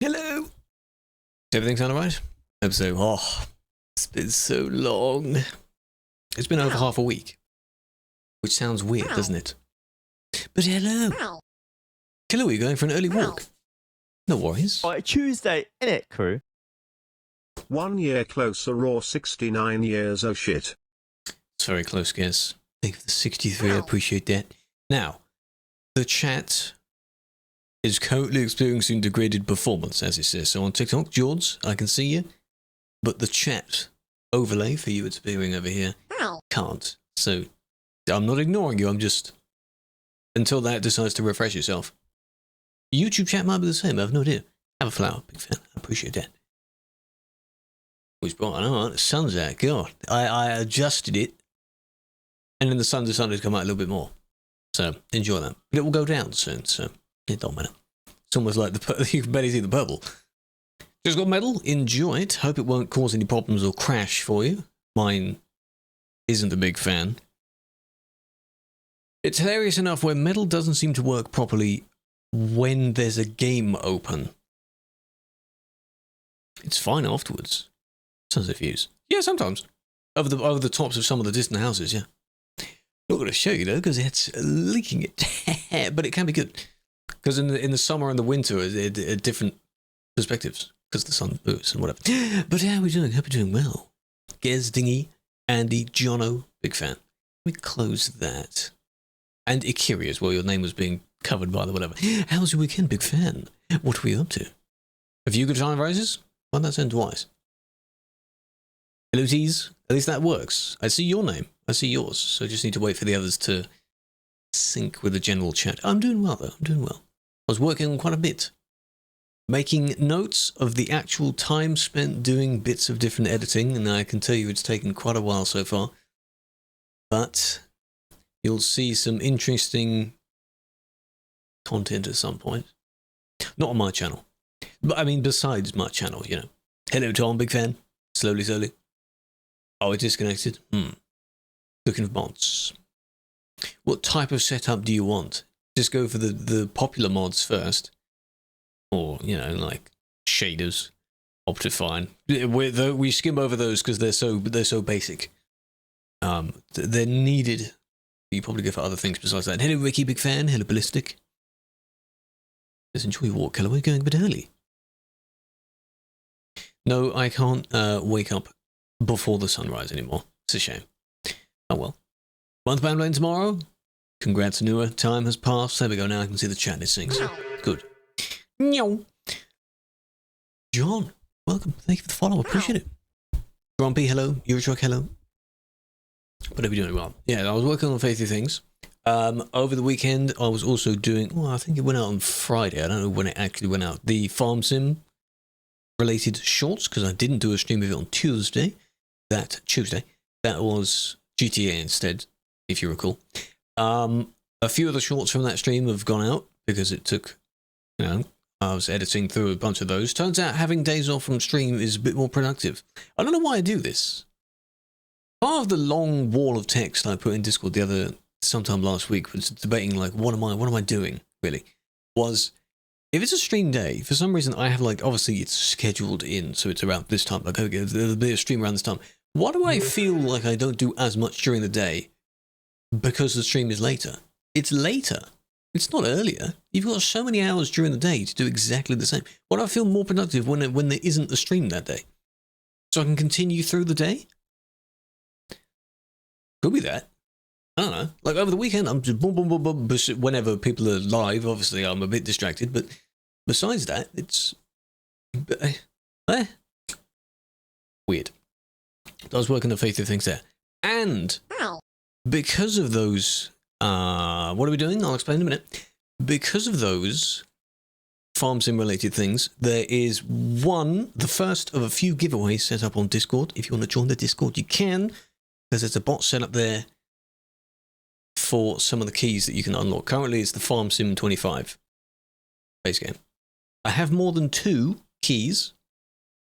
Hello. Everything sound alright? Hope so. Oh, it's been so long. It's been over half a week. Which sounds weird, doesn't it? But hello. Hello, are you going for an early walk? No worries. Right, Tuesday, innit, crew? 1 year closer or 69 years, oh shit. It's very close guess. Thank you for the 63, I appreciate that. Now, the chat is currently experiencing degraded performance, as it says. So on TikTok, George, I can see you, but the chat overlay for you it's appearing over here can't. So I'm not ignoring you, I'm just... Until that decides to refresh itself. YouTube chat might be the same, I have no idea. Have a flower, big fan, I appreciate that. Which brought, I know, the sun's out, God. I adjusted it, and then the sun decided to come out a little bit more. So, enjoy that. But it will go down soon, so it don't matter. It's almost like you can barely see the purple. Just got metal, enjoy it. Hope it won't cause any problems or crash for you. Mine isn't a big fan. It's hilarious enough where metal doesn't seem to work properly when there's a game open. It's fine afterwards. Sounds like views. Yeah, sometimes. Over the tops of some of the distant houses, yeah. Not going to show you though, because it's leaking it. But it can be good. Because in the summer and the winter, are different perspectives. Because the sun moves and whatever. But how are we doing? Hope you're doing well. Gez, Dingy, Andy, Jono, big fan. Let me close that. And Ikiri as well, your name was being covered by the whatever. How's your weekend, big fan? What were you up to? Have you good time rises? Why not send twice? Hello, T's. At least that works. I see your name. I see yours. So I just need to wait for the others to sync with the general chat. I'm doing well, though. I'm doing well. I was working on quite a bit. Making notes of the actual time spent doing bits of different editing, and I can tell you it's taken quite a while so far. But you'll see some interesting content at some point. Not on my channel. But I mean, besides my channel, you know. Hello, Tom, big fan. Slowly. Oh, it disconnected? Looking for mods. What type of setup do you want? Just go for the popular mods first. Or, you know, like shaders, Optifine. We skim over those because they're so basic. They're needed. You probably go for other things besides that. Hello, Ricky, big fan. Hello, Ballistic. Just enjoy your walk, Hello, going a bit early. No, I can't wake up before the sunrise anymore. It's a shame. Oh well. Month bound lane tomorrow. Congrats, Nua. Time has passed. There we go. Now I can see the chat. It sings. Good. Meow. John, welcome. Thank you for the follow. Appreciate it. Grumpy, hello. Eurotruck, hello. But are we doing well? Yeah, I was working on faithful things. Over the weekend, I was also doing. Well, I think it went out on Friday. I don't know when it actually went out. The farm sim related shorts, because I didn't do a stream of it on Tuesday. That was GTA instead, if you recall. A few of the shorts from that stream have gone out because it took, you know, I was editing through a bunch of those. Turns out having days off from stream is a bit more productive. I don't know why I do this. Part of the long wall of text I put in Discord sometime last week was debating like, what am I doing really? Was if it's a stream day, for some reason I have like, obviously it's scheduled in, so it's around this time. Like, okay, there'll be a stream around this time. Why do I feel like I don't do as much during the day? Because the stream is later. It's later. It's not earlier. You've got so many hours during the day to do exactly the same. Why do I feel more productive when there isn't a stream that day? So I can continue through the day? Could be that. I don't know. Like over the weekend, I'm just boom, boom, boom, boom. Whenever people are live, obviously I'm a bit distracted. But besides that, it's weird. I was working the faithful things there. And because of those, what are we doing? I'll explain in a minute. Because of those farm sim related things, there is the first of a few giveaways set up on Discord. If you want to join the Discord, you can, because there's a bot set up there for some of the keys that you can unlock. Currently, it's the Farm Sim 25 base game. I have more than 2 keys,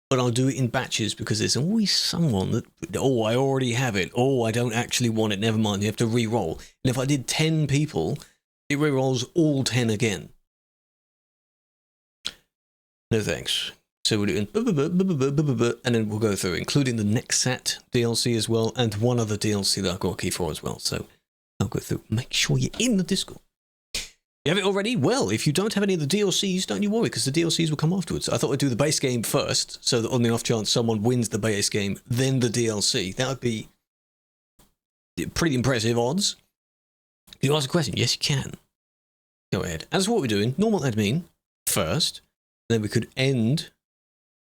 but I'll do it in batches because there's always someone that, oh, I already have it. Oh, I don't actually want it. Never mind. You have to re-roll. And if I did 10 people, it re-rolls all 10 again. No thanks. So we're doing and then we'll go through, including the Nexat DLC as well, and one other DLC that I've got a key for as well. So I'll go through. Make sure you're in the Discord. You have it already? Well, if you don't have any of the DLCs, don't you worry, because the DLCs will come afterwards. I thought I'd do the base game first, so that on the off chance someone wins the base game, then the DLC. That would be pretty impressive odds. Can you ask a question? Yes, you can. Go ahead. As what we're doing, normal admin first, then we could end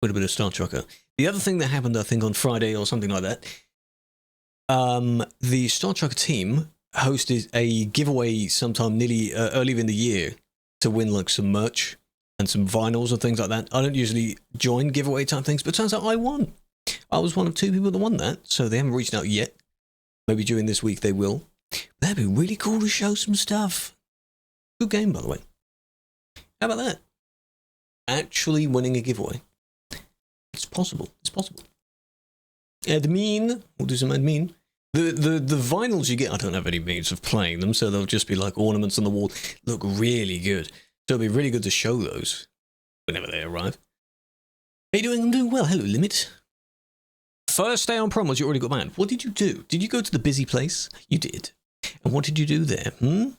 with a bit of Star Trucker. The other thing that happened, I think, on Friday or something like that, the Star Trucker team hosted a giveaway sometime nearly earlier in the year to win like some merch and some vinyls and things like that. I don't usually join giveaway type things, but it turns out I won. I was one of 2 people that won that, so they haven't reached out yet. Maybe during this week they will. That'd be really cool to show some stuff. Good game, by the way. How about that? Actually winning a giveaway. It's possible. It's possible. Admin. We'll do some admin. The vinyls you get, I don't have any means of playing them, so they'll just be like ornaments on the wall. Look really good. So it'll be really good to show those whenever they arrive. How you doing? I'm doing well. Hello, Limit. First day on promos, you already got banned. What did you do? Did you go to the busy place? You did. And what did you do there? You've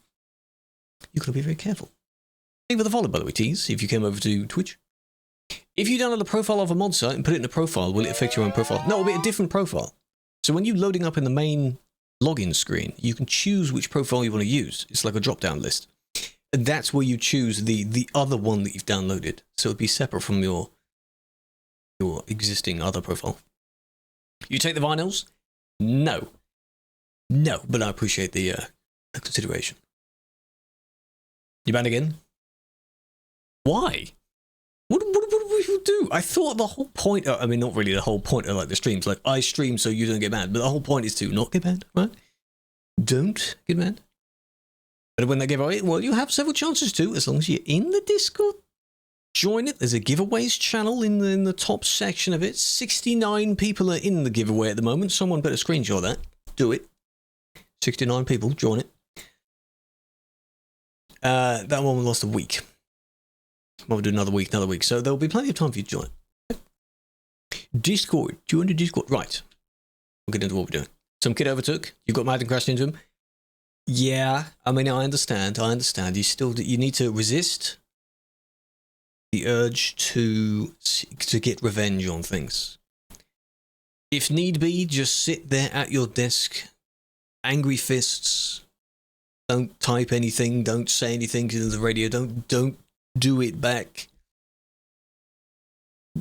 got to be very careful. Thank you for the follow, by the way, Tease, if you came over to Twitch. If you download the profile of a mod site and put it in a profile, will it affect your own profile? No, it'll be a different profile. So when you're loading up in the main login screen, you can choose which profile you want to use. It's like a drop-down list. And that's where you choose the other one that you've downloaded. So it'd be separate from your existing other profile. You take the vinyls? No. No, but I appreciate the consideration. You banned again? Why? What would you do? I thought the whole point, I mean, not really the whole point of like the streams, like I stream so you don't get banned, but the whole point is to not get banned, right? Don't get banned. But when they give away, well, you have several chances to, as long as you're in the Discord. Join it. There's a giveaways channel in the top section of it. 69 people are in the giveaway at the moment. Someone better screenshot that. Do it. 69 people. Join it. That one we lost a week. We'll do another week. So there'll be plenty of time for you to join. Discord. Join the Discord. Right. We'll get into what we're doing. Some kid overtook. You got mad and crashed into him. Yeah. I mean, I understand. You need to resist the urge to get revenge on things. If need be, just sit there at your desk, angry fists. Don't type anything. Don't say anything to the radio. Don't do it back.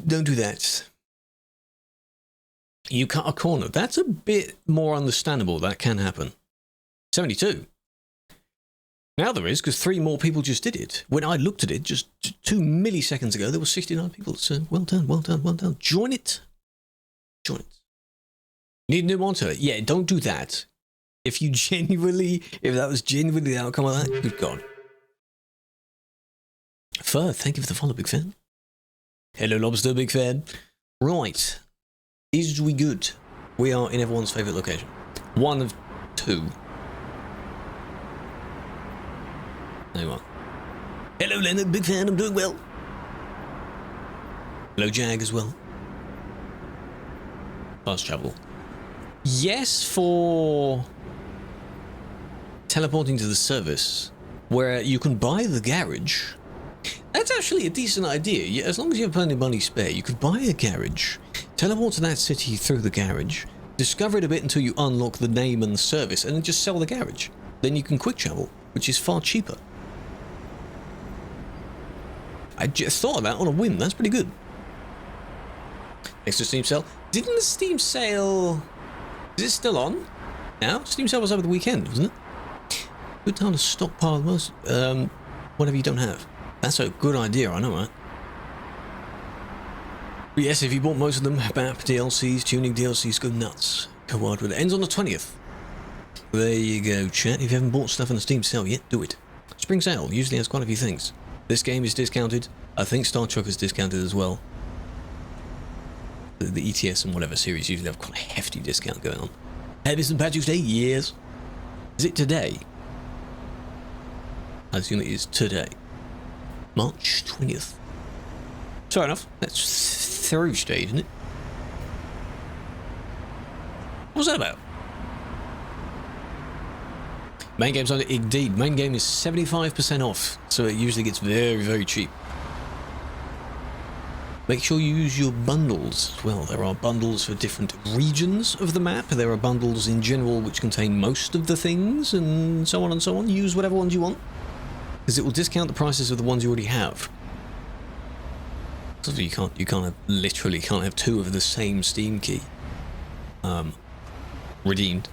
Don't do that. You cut a corner. That's a bit more understandable. That can happen. 72. Now there is, because 3 more people just did it. When I looked at it just 2 milliseconds ago, there were 69 people. So well done. Join it. You need a new monitor? Yeah, don't do that. If that was genuinely the outcome of that, good God. Fur, thank you for the follow, big fan. Hello, Lobster, big fan. Right. Is we good? We are in everyone's favourite location. 1 of 2. There you are. Hello, Leonard, big fan, I'm doing well. Hello, Jag, as well. Fast travel. Yes, for teleporting to the service, where you can buy the garage. That's actually a decent idea. As long as you have plenty of money spare, you could buy a garage, teleport to that city through the garage, discover it a bit until you unlock the name and the service, and then just sell the garage. Then you can quick travel, which is far cheaper. I just thought of that on a whim. That's pretty good. Next to Steam sale. Didn't the Steam sale... Is it still on now? Steam sale was over the weekend, wasn't it? Good time to stockpile most... whatever you don't have. That's a good idea, I know, right? But yes, if you bought most of them, BAP DLCs, tuning DLCs, go nuts. Go wild with it. Ends on the 20th. There you go, chat. If you haven't bought stuff in the Steam sale yet, do it. Spring sale usually has quite a few things. This game is discounted. I think Star Trek is discounted as well. The ETS and whatever series usually have quite a hefty discount going on. Happy St. Patrick's Day? Yes. Is it today? I assume it is today. March 20th. Fair enough. That's Thursday, isn't it? What was that about? Main game's on it. Indeed, main game is 75% off, so it usually gets very, very cheap. Make sure you use your bundles as well. There are bundles for different regions of the map. There are bundles in general which contain most of the things, and so on and so on. Use whatever ones you want, because it will discount the prices of the ones you already have. So you literally can't have two of the same Steam key redeemed.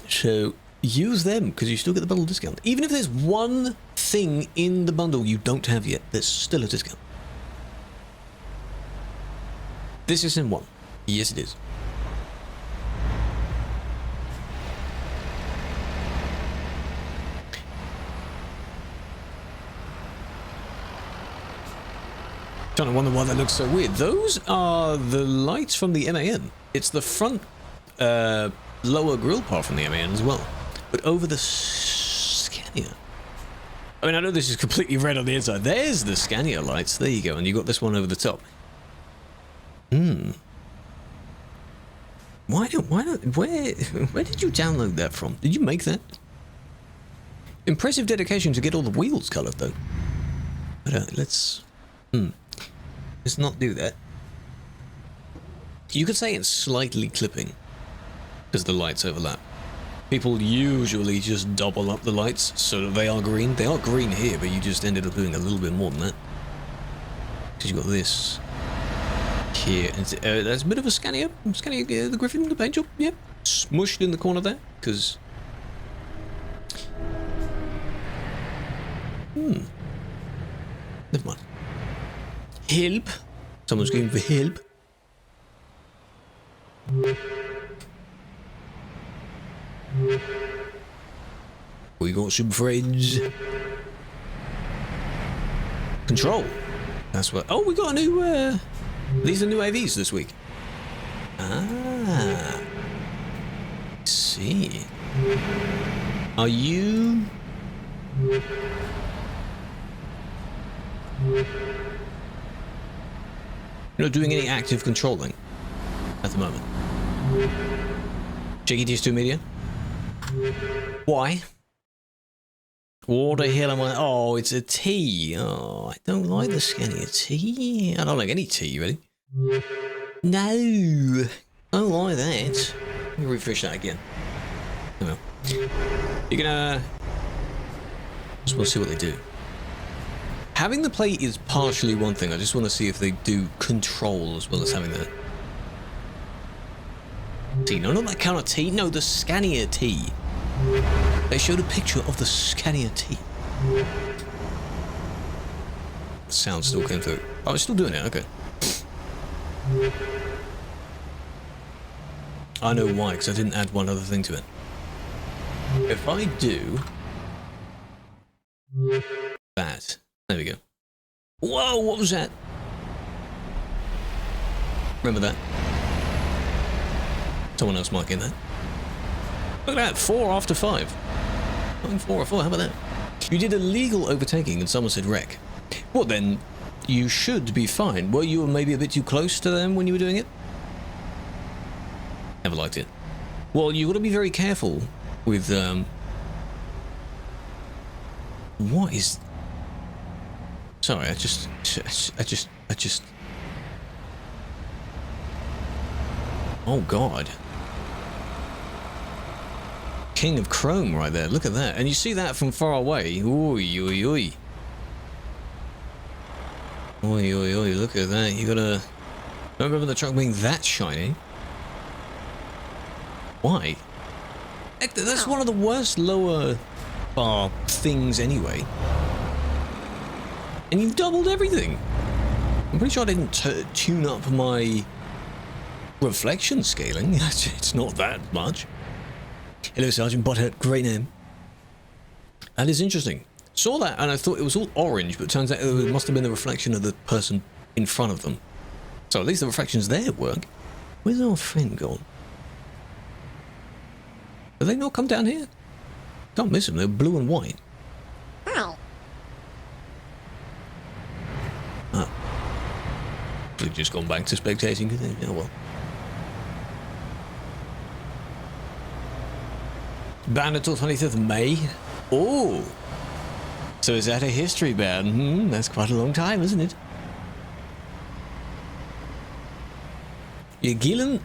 So use them, because you still get the bundle discount. Even if there's one thing in the bundle you don't have yet, there's still a discount. This is in one. Yes, it is. Trying to wonder why that looks so weird. Those are the lights from the MAN. It's the front lower grille part from the MAN as well, but over the Scania. I mean, I know this is completely red on the inside. There's the Scania lights. There you go, and you got this one over the top. Where did you download that from? Did you make that? Impressive dedication to get all the wheels colored though. But let's not do that. You could say it's slightly clipping, because the lights overlap. People usually just double up the lights so that they are green. They are green here, but you just ended up doing a little bit more than that. Because you've got this here, and there's a bit of a Scania, the Griffin, the paint job, yeah, smushed in the corner there, because... Never mind. Help! Someone's going for help. We got some friends. Control. That's what... Oh, we got a new... These are new AVs this week. Ah. See. Are you... You're not doing any active controlling at the moment. JGTS2 Media? Why? What the hell am I? Oh, it's a T. Oh, I don't like the Scania T. I don't like any T, really. No. I don't like that. Let me refresh that again. Oh well. You're gonna... Just want to see what they do. Having the plate is partially one thing. I just want to see if they do control as well as having the T. No, not that kind of T. No, the Scania T. They showed a picture of the Scania T. The sound still came through. Oh, it's still doing it. Okay. I know why, because I didn't add one other thing to it. If I do that, there we go. Whoa, what was that? Remember that? Someone else might get that. Look at that, 4 after 5. I'm 4 or 4, how about that? You did a legal overtaking and someone said wreck. Well then, you should be fine. Were you maybe a bit too close to them when you were doing it? Never liked it. Well, you got to be very careful with, what is... Sorry, I just... Oh God. King of Chrome right there, look at that. And you see that from far away. Oi, oi, oi. Oi, oi, oi, look at that. You gotta... Don't remember the truck being that shiny. Why? That's one of the worst lower bar things anyway. And you've doubled everything. I'm pretty sure I didn't tune up my reflection scaling. It's not that much. Hello, Sergeant Butthead. Great name. That is interesting. Saw that and I thought it was all orange, but it turns out it must have been the reflection of the person in front of them. So at least the reflections there work. Where's our friend gone? Have they not come down here? Can't miss them. They're blue and white. Ow. Ah. We've just gone back to spectating. Oh well. Banned until 25th of May. Oh. So is that a history ban? That's quite a long time, isn't it? Yeah, Gillen,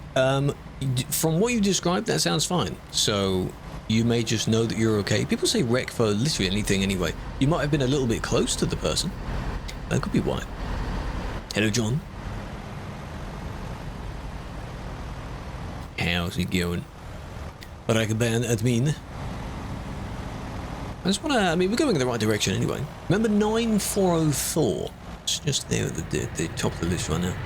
from what you described, that sounds fine. So you may just know that you're okay. People say wreck for literally anything anyway. You might have been a little bit close to the person. That could be why. Hello, John. How's it going? Ban admin. I just want to, I mean, we're going in the right direction anyway. Remember 9404? It's just there at the top of the list right now.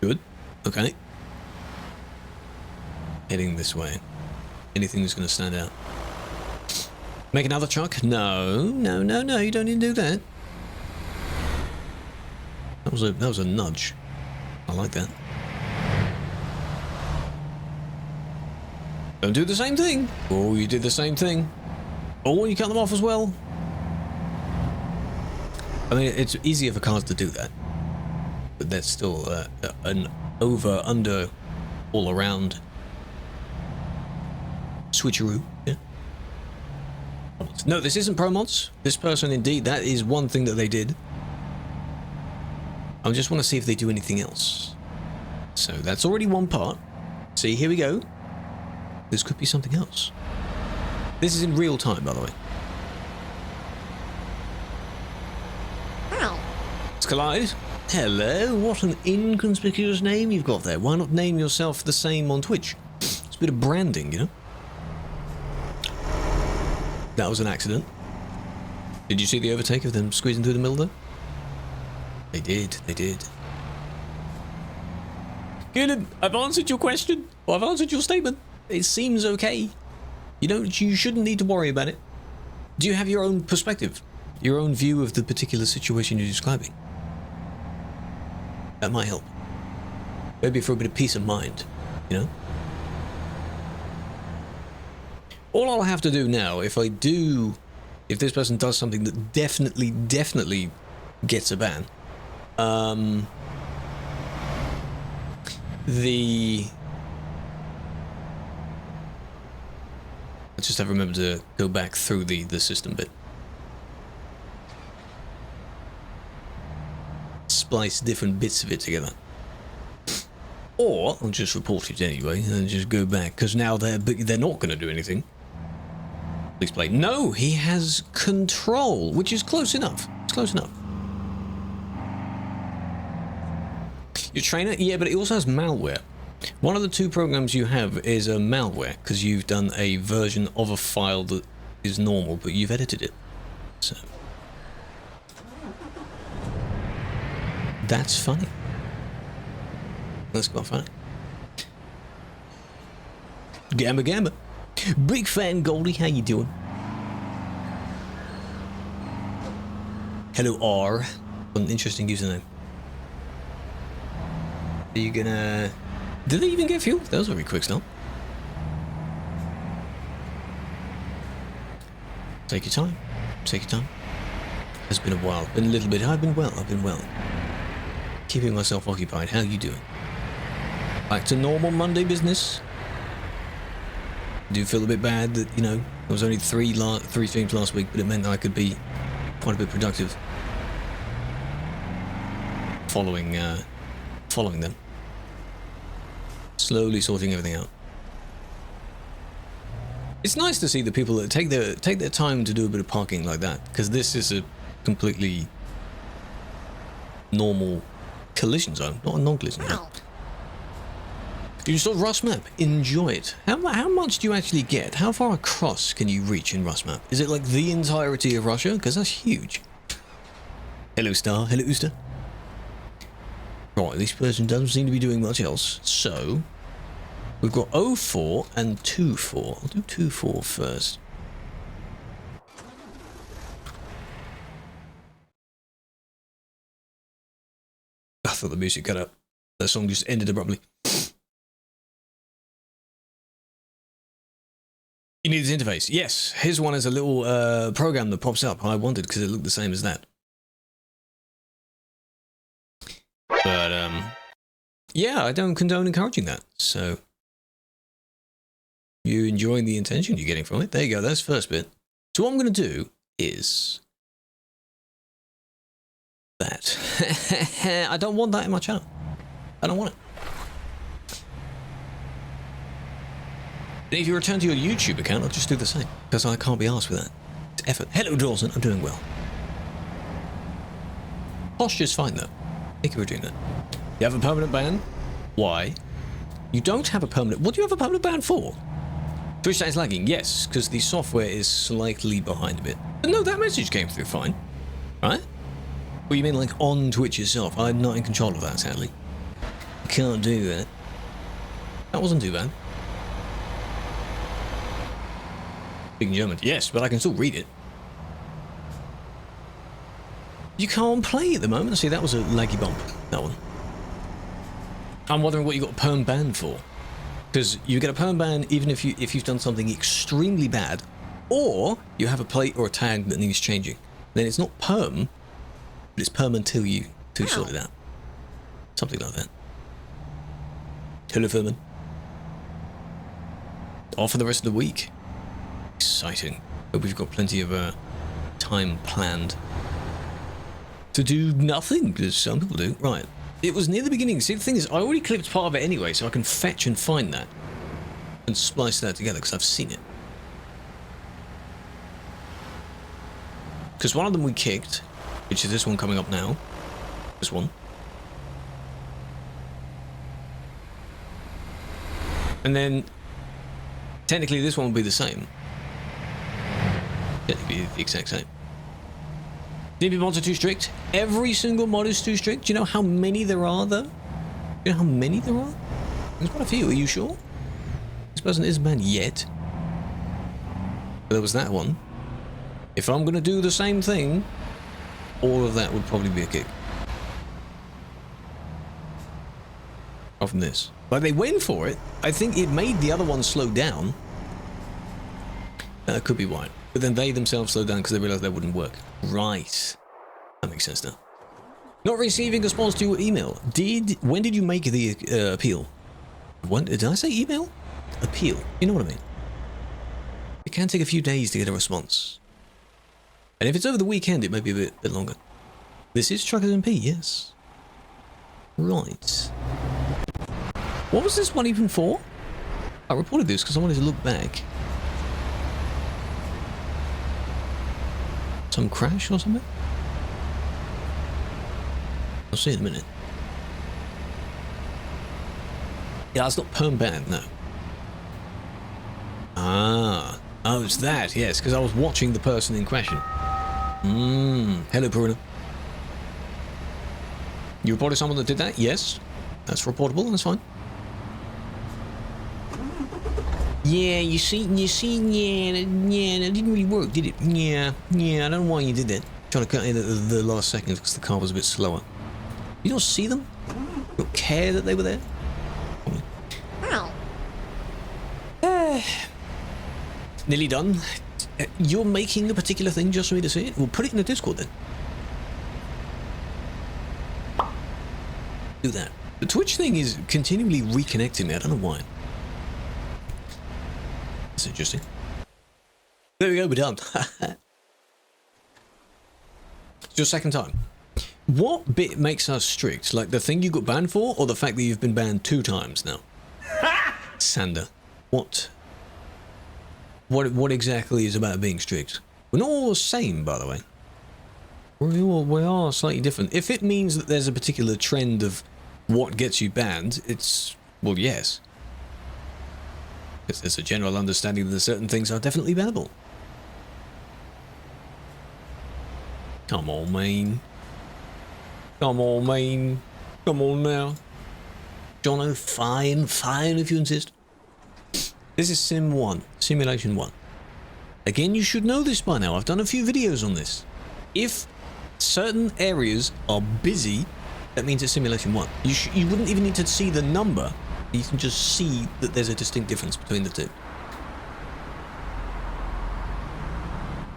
Good. Okay. Heading this way. Anything that's going to stand out. Make another truck? No, no, no, no, you don't need to do that. That was a nudge. I like that. Don't do the same thing. Oh, you did the same thing. Oh, you cut them off as well. I mean, it's easier for cars to do that. But that's still an over, under, all around switcheroo. Yeah. No, this isn't pro mods. This person, indeed, that is one thing that they did. I just want to see if they do anything else. So that's already one part. See, here we go. This could be something else. This is in real time, by the way. It's Collide. Hello, what an inconspicuous name you've got there. Why not name yourself the same on Twitch? It's a bit of branding, you know? That was an accident. Did you see the overtake of them squeezing through the middle, though? They did, they did. Gillen, I've answered your question. Or I've answered your statement. It seems okay. You shouldn't need to worry about it. Do you have your own perspective? Your own view of the particular situation you're describing? That might help. Maybe for a bit of peace of mind, you know? All I'll have to do now, if this person does something that definitely gets a ban, I just have to remember to go back through the system bit. Splice different bits of it together. Or I'll just report it anyway and just go back, because now they're not going to do anything. Please play. No, he has control, which is close enough. It's close enough. Your trainer? Yeah, but it also has malware. One of the two programs you have is a malware, because you've done a version of a file that is normal, but you've edited it. So that's funny. That's quite funny. Gamba. Big fan Goldie, how you doing? Hello R. What an interesting username. Are you gonna... Did they even get fuel? That was a very quick stop. Take your time. Take your time. It's been a while. Been a little bit. I've been well. Keeping myself occupied. How you doing? Back to normal Monday business. I do feel a bit bad that, you know, there was only three streams last week, but it meant that I could be quite a bit productive following them. Slowly sorting everything out. It's nice to see the people that take their time to do a bit of parking like that, because this is a completely normal collision zone, not a non-collision zone. You saw Rust map. Enjoy it. How much do you actually get? How far across can you reach in Rust map? Is it like the entirety of Russia? Because that's huge. Hello, Star. Hello, Ooster. Right, this person doesn't seem to be doing much else. So, we've got 04 and 24. I'll do 24 first. I thought the music cut out. That song just ended abruptly. You need this interface. Yes, his one is a little program that pops up. I wondered because it looked the same as that. But, yeah, I don't condone encouraging that. So, you enjoying the intention you're getting from it? There you go, that's the first bit. So what I'm going to do is that. I don't want that in my channel. I don't want it. And if you return to your YouTube account, I'll just do the same, because I can't be arsed with that. It's effort. Hello, Dawson. I'm doing well. Posture's fine, though. Thank you for doing that. You have a permanent ban? Why? You don't have a permanent... What do you have a permanent ban for? Twitch chat is lagging. Yes, because the software is slightly behind a bit. But no, that message came through fine. Right? Well, you mean like on Twitch itself? I'm not in control of that, sadly. Can't do that. That wasn't too bad. Speaking German. Yes, but I can still read it. You can't play at the moment. See, that was a laggy bump. That one. I'm wondering what you got a perm ban for. Because you get a perm ban even if you've done something extremely bad, or you have a plate or a tag that needs changing. Then it's not perm, but it's perm until you sort it out. Something like that. Hello, Furman. Off for the rest of the week. Exciting. But we've got plenty of time planned to do nothing, because some people do. Right. It was near the beginning. See, the thing is, I already clipped part of it anyway, so I can fetch and find that and splice that together, because I've seen it. Because one of them we kicked, which is this one coming up now. This one. And then, technically this one will be the same. Technically the exact same. DB mods are too strict. Every single mod is too strict. Do you know how many there are, though? Do you know how many there are? There's quite a few. Are you sure? This person isn't banned yet. But there was that one. If I'm going to do the same thing, all of that would probably be a kick. Apart from this. Like, they went for it. I think it made the other one slow down. That could be why. But then they themselves slowed down because they realized that wouldn't work. Right. That makes sense now. Not receiving a response to your email. When did you make the appeal? When did I say email? Appeal. You know what I mean. It can take a few days to get a response. And if it's over the weekend, it may be a bit longer. This is TruckersMP, yes. Right. What was this one even for? I reported this because I wanted to look back. Some crash or something? I'll see in a minute. Yeah, it's not perm banned, no. Ah. Oh, it's that, yes, because I was watching the person in question. Hello, Bruno. You reported someone that did that? Yes. That's reportable, that's fine. Yeah, you see, yeah, that didn't really work, did it? Yeah, I don't know why you did that. Trying to cut in at the last second because the car was a bit slower. You don't see them? You don't care that they were there? Nearly done. You're making a particular thing just for me to see it? We'll put it in the Discord then. Do that. The Twitch thing is continually reconnecting me. I don't know why. That's interesting. There we go, we're done. It's your second time. What bit makes us strict? Like the thing you got banned for, or the fact that you've been banned 2 times now? Sander, what exactly is about being strict? We're not all the same, by the way. We are slightly different. If it means that there's a particular trend of what gets you banned, it's, well, yes. Because there's a general understanding that certain things are definitely bannable. Come on, man. Come on, man. Come on now. Jono, fine if you insist. This is Simulation 1. Again, you should know this by now. I've done a few videos on this. If certain areas are busy, that means it's Simulation 1. You wouldn't even need to see the number. You can just see that there's a distinct difference between the two.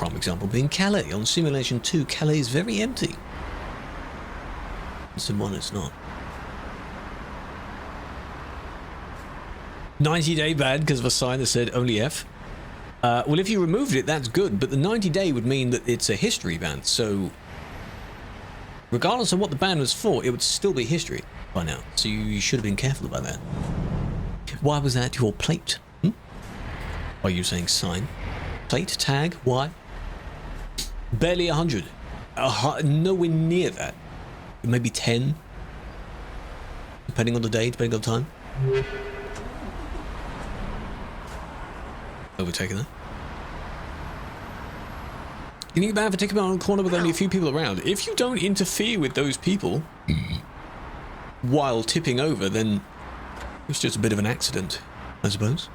prime example being Calais. On Simulation 2, Calais is very empty. Sim 1 it's not. 90-day bad because of a sign that said only F. Well, if you removed it, that's good, but the 90-day would mean that it's a history ban, so regardless of what the ban was for, it would still be history by now, so you should have been careful about that. Why was that your plate? Are you saying sign? Plate, tag, why? Barely 100. Nowhere near that. Maybe 10. Depending on the day, depending on the time. Overtaking that. You think about for taking out on a corner with only a few people around. If you don't interfere with those people while tipping over, then it's just a bit of an accident, I suppose.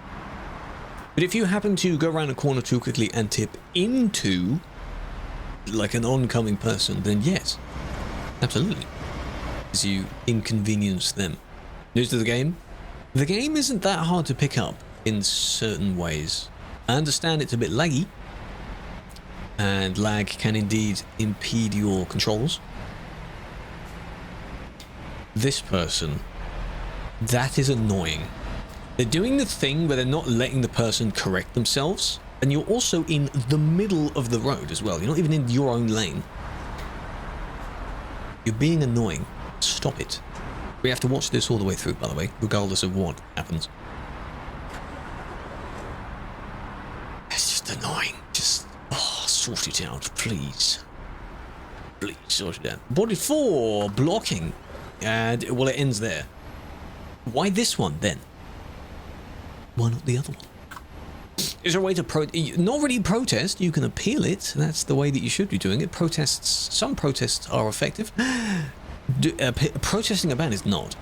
But if you happen to go around a corner too quickly and tip into like an oncoming person, then yes, absolutely. As you inconvenience them. News to the game? The game isn't that hard to pick up in certain ways. I understand it's a bit laggy, and lag can indeed impede your controls. This person, that is annoying. They're doing the thing where they're not letting the person correct themselves, and you're also in the middle of the road as well. You're not even in your own lane. You're being annoying. Stop it. We have to watch this all the way through, by the way, regardless of what happens. It's just annoying. Just, sort it out, please. Please sort it out. Body 4, blocking. And, well, it ends there. Why this one, then? Why not the other one? Is there a way to not really protest? You can appeal it. That's the way that you should be doing it. Protests, some protests are effective. Protesting a ban is not.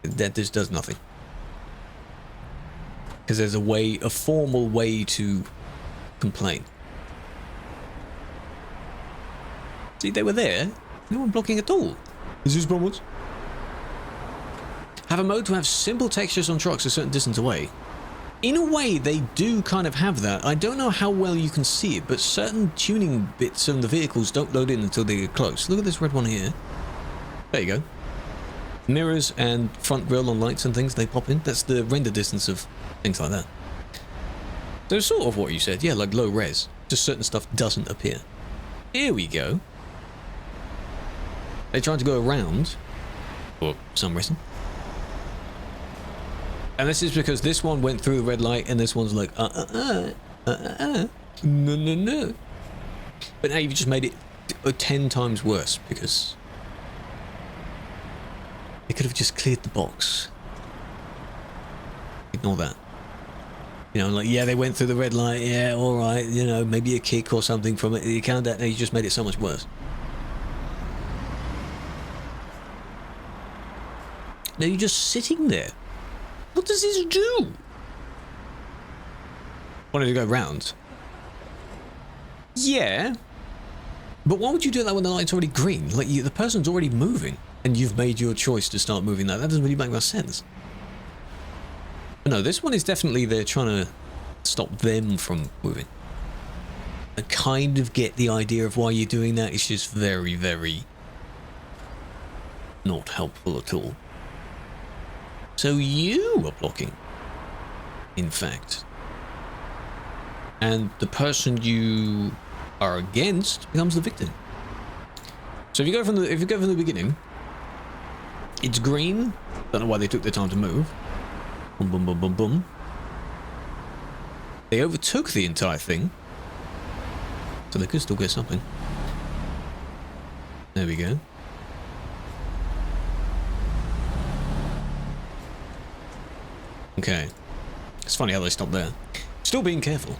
That just does nothing. Because there's a formal way to complain. See, they were there. No one blocking at all. Is this problems? Have a mode to have simple textures on trucks a certain distance away. In a way, they do kind of have that. I don't know how well you can see it, but certain tuning bits of the vehicles don't load in until they get close. Look at this red one here. There you go. Mirrors and front grille on lights and things, they pop in. That's the render distance of things like that. So sort of what you said, yeah, like low res. Just certain stuff doesn't appear. Here we go. They tried to go around, for some reason. And this is because this one went through the red light and this one's like, no. But now you've just made it 10 times worse because they could have just cleared the box. Ignore that. You know, like, yeah, they went through the red light, yeah, alright, you know, maybe a kick or something from it. You count that, now you just made it so much worse. Now you're just sitting there. What does this do? Wanted to go round. Yeah. But why would you do that when the light's already green? Like, the person's already moving, and you've made your choice to start moving that. That doesn't really make much sense. But no, this one is definitely they're trying to stop them from moving. I kind of get the idea of why you're doing that. It's just very, very not helpful at all. So you are blocking, in fact. And the person you are against becomes the victim. So if you go from the beginning, it's green. Don't know why they took their time to move. Boom, boom, boom, boom, boom. They overtook the entire thing. So they could still get something. There we go. Okay. It's funny how they stopped there. Still being careful.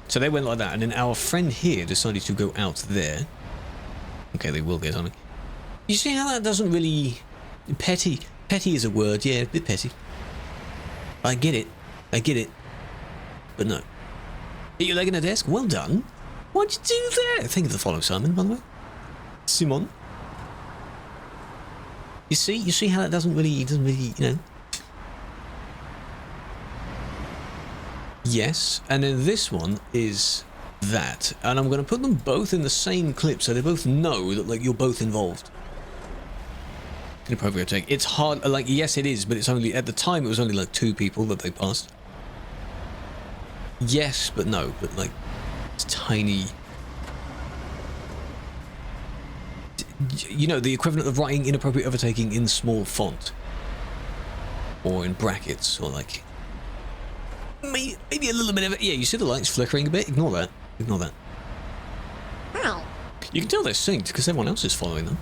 So they went like that, and then our friend here decided to go out there. Okay, they will get something. You see how that doesn't really... Petty. Petty is a word, yeah, a bit petty. I get it. But no. Hit your leg in a desk? Well done. What'd you do there? Think of the follow Simon, by the way. Simon. You see how that doesn't really, you know... Yes, and then this one is that, and I'm going to put them both in the same clip so they both know that like you're both involved. Inappropriate take. It's hard, like, yes it is, but it's only, at the time it was only like 2 people that they passed. Yes, but no, but like, it's tiny. You know, the equivalent of writing inappropriate overtaking in small font. Or in brackets, or like, maybe a little bit of it. Yeah, you see the lights flickering a bit? Ignore that. Ignore that. You can tell they're synced because everyone else is following them.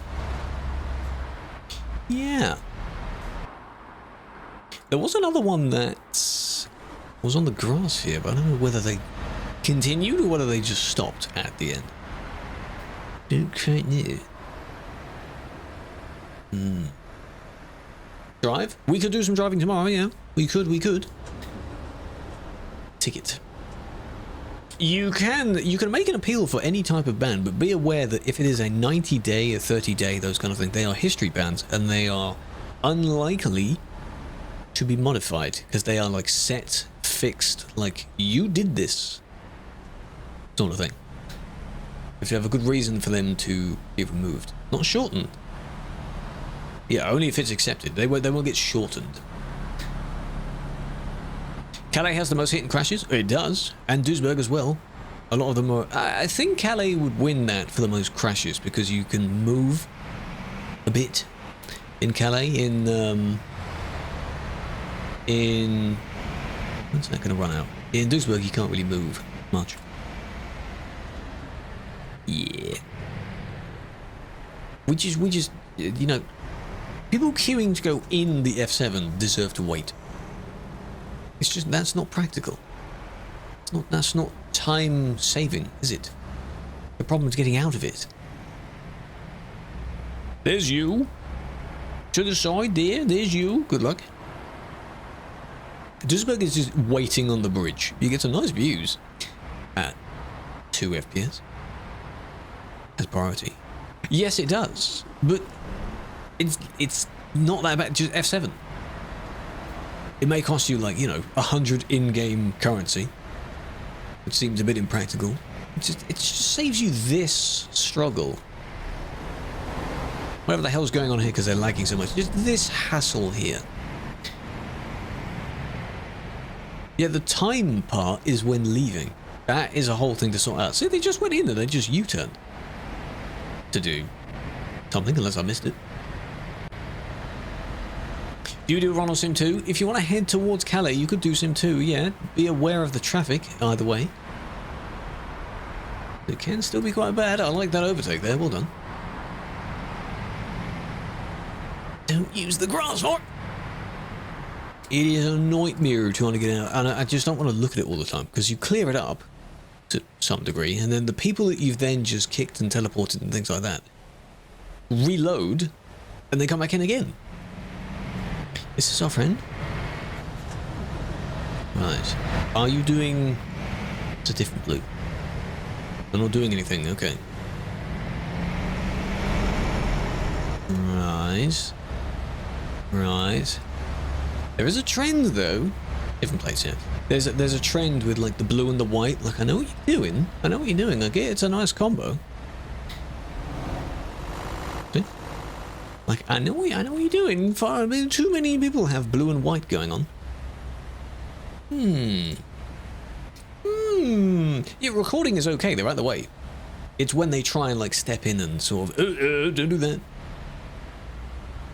Yeah. There was another one that was on the grass here, but I don't know whether they continued or whether they just stopped at the end. Don't quite know. Drive? We could do some driving tomorrow, yeah. We could. Ticket. You can make an appeal for any type of ban, but be aware that if it is a 90-day, a 30-day, those kind of things, they are history bans, and they are unlikely to be modified, because they are like set, fixed, like, you did this sort of thing. If you have a good reason for them to be removed. Not shortened. Yeah, only if it's accepted. They won't get shortened. Calais has the most hit and crashes. It does. And Duisburg as well. A lot of them are... I think Calais would win that for the most crashes because you can move a bit in Calais. In... When's that going to run out? In Duisburg, you can't really move much. Yeah. We just... You know... People queuing to go in the F7 deserve to wait. It's just, that's not practical. That's not time saving, is it? The problem is getting out of it. There's you. To the side there, there's you. Good luck. Duisburg is just waiting on the bridge. You get some nice views at 2 FPS as priority. Yes, it does, but it's not that bad. Just F7. It may cost you, like, you know, 100 in-game currency, which seems a bit impractical. It just saves you this struggle. Whatever the hell's going on here because they're lagging so much. Just this hassle here. Yeah, the time part is when leaving. That is a whole thing to sort out. See, they just went in and they just U-turned to do something, unless I missed it. Do you do a run on Sim 2? If you want to head towards Calais, you could do Sim 2, yeah. Be aware of the traffic, either way. It can still be quite bad. I like that overtake there, well done. Don't use the grass for it. It is a nightmare trying to get out, and I just don't want to look at it all the time, because you clear it up to some degree, and then the people that you've then just kicked and teleported and things like that reload, and they come back in again. Is this our friend? Right. Are you doing... It's a different blue. They're not doing anything, okay. Right. Right. There is a trend, though. Different place, yeah. There's a trend with, like, the blue and the white. Like, I know what you're doing. I know what you're doing. Like, it's a nice combo. See? Like, I know what you're doing. I mean, too many people have blue and white going on. Your recording is okay. They're out the way. It's when they try and, like, step in and sort of, don't do that.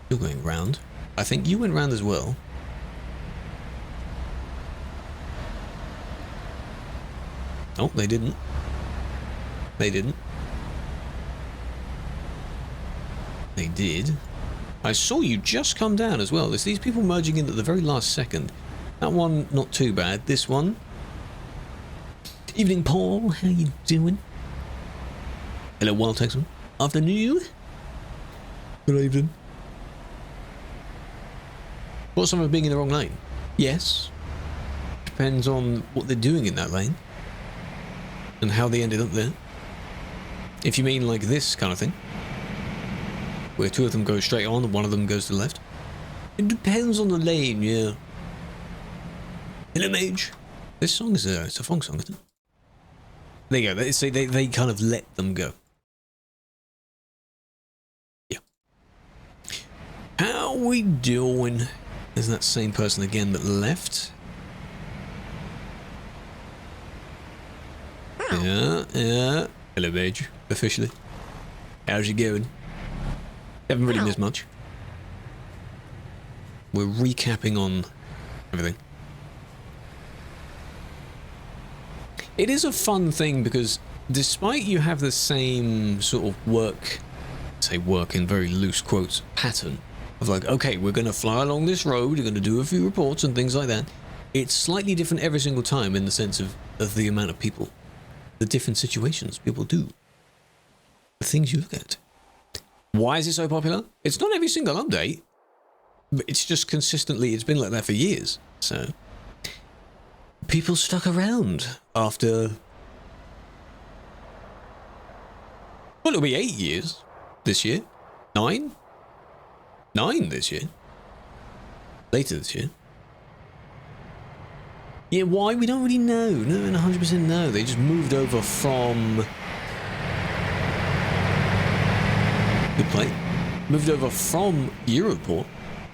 You're going round. I think you went round as well. Oh, they didn't. They didn't. They did. I saw you just come down as well. There's these people merging in at the very last second. That one, not too bad. This one. Evening, Paul. How you doing? Hello, Wild Texan. Afternoon. Good evening. What's some of being in the wrong lane? Yes. Depends on what they're doing in that lane. And how they ended up there. If you mean like this kind of thing. Where 2 of them go straight on and 1 of them goes to the left. It depends on the lane, yeah. Hello, Mage. This song is it's a funk song, isn't it? There you go. See, they kind of let them go. Yeah. How we doing? Is that same person again that left? Yeah, yeah. Hello, Mage. Officially. How's you going? Haven't really missed much. We're recapping on everything. It is a fun thing because despite you have the same sort of work, say work in very loose quotes, pattern of like, okay, we're going to fly along this road, we're going to do a few reports and things like that. It's slightly different every single time in the sense of the amount of people, the different situations people do, the things you look at. Why is it so popular? It's not every single update, but it's just consistently, it's been like that for years. So people stuck around after, well, it'll be 8 years this year. 9 this year. Later this year. Yeah, why? We don't really know. No, 100% no. They just moved over from... Good play. Moved over from Europort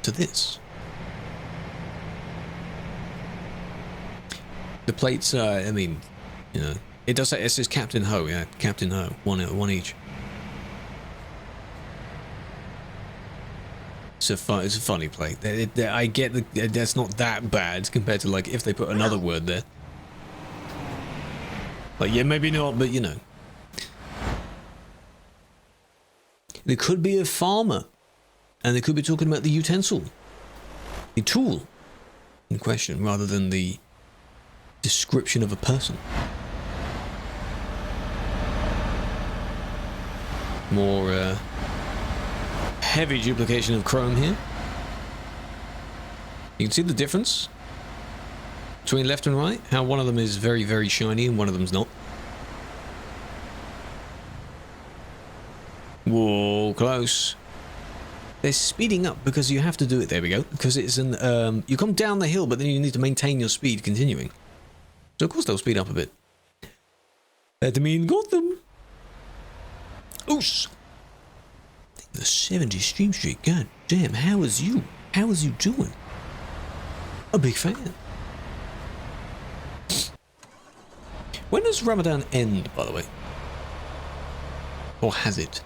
to this. The plates, I mean, you know, it does say, it says Captain Ho, yeah, Captain Ho, one each. It's a funny plate. I get that's not that bad compared to like if they put another word there. Like, yeah, maybe not, but you know. There could be a farmer, and they could be talking about the utensil, the tool in question, rather than the description of a person. More heavy duplication of chrome here. You can see the difference between left and right, how one of them is very, very shiny and one of them's not. Whoa, close. They're speeding up because you have to do it. There we go. Because it's an you come down the hill, but then you need to maintain your speed continuing. So of course they'll speed up a bit. Admin got them. Oos. The 70 Stream Street. God damn. How is you doing? A big fan. When does Ramadan end, by the way? Or has it?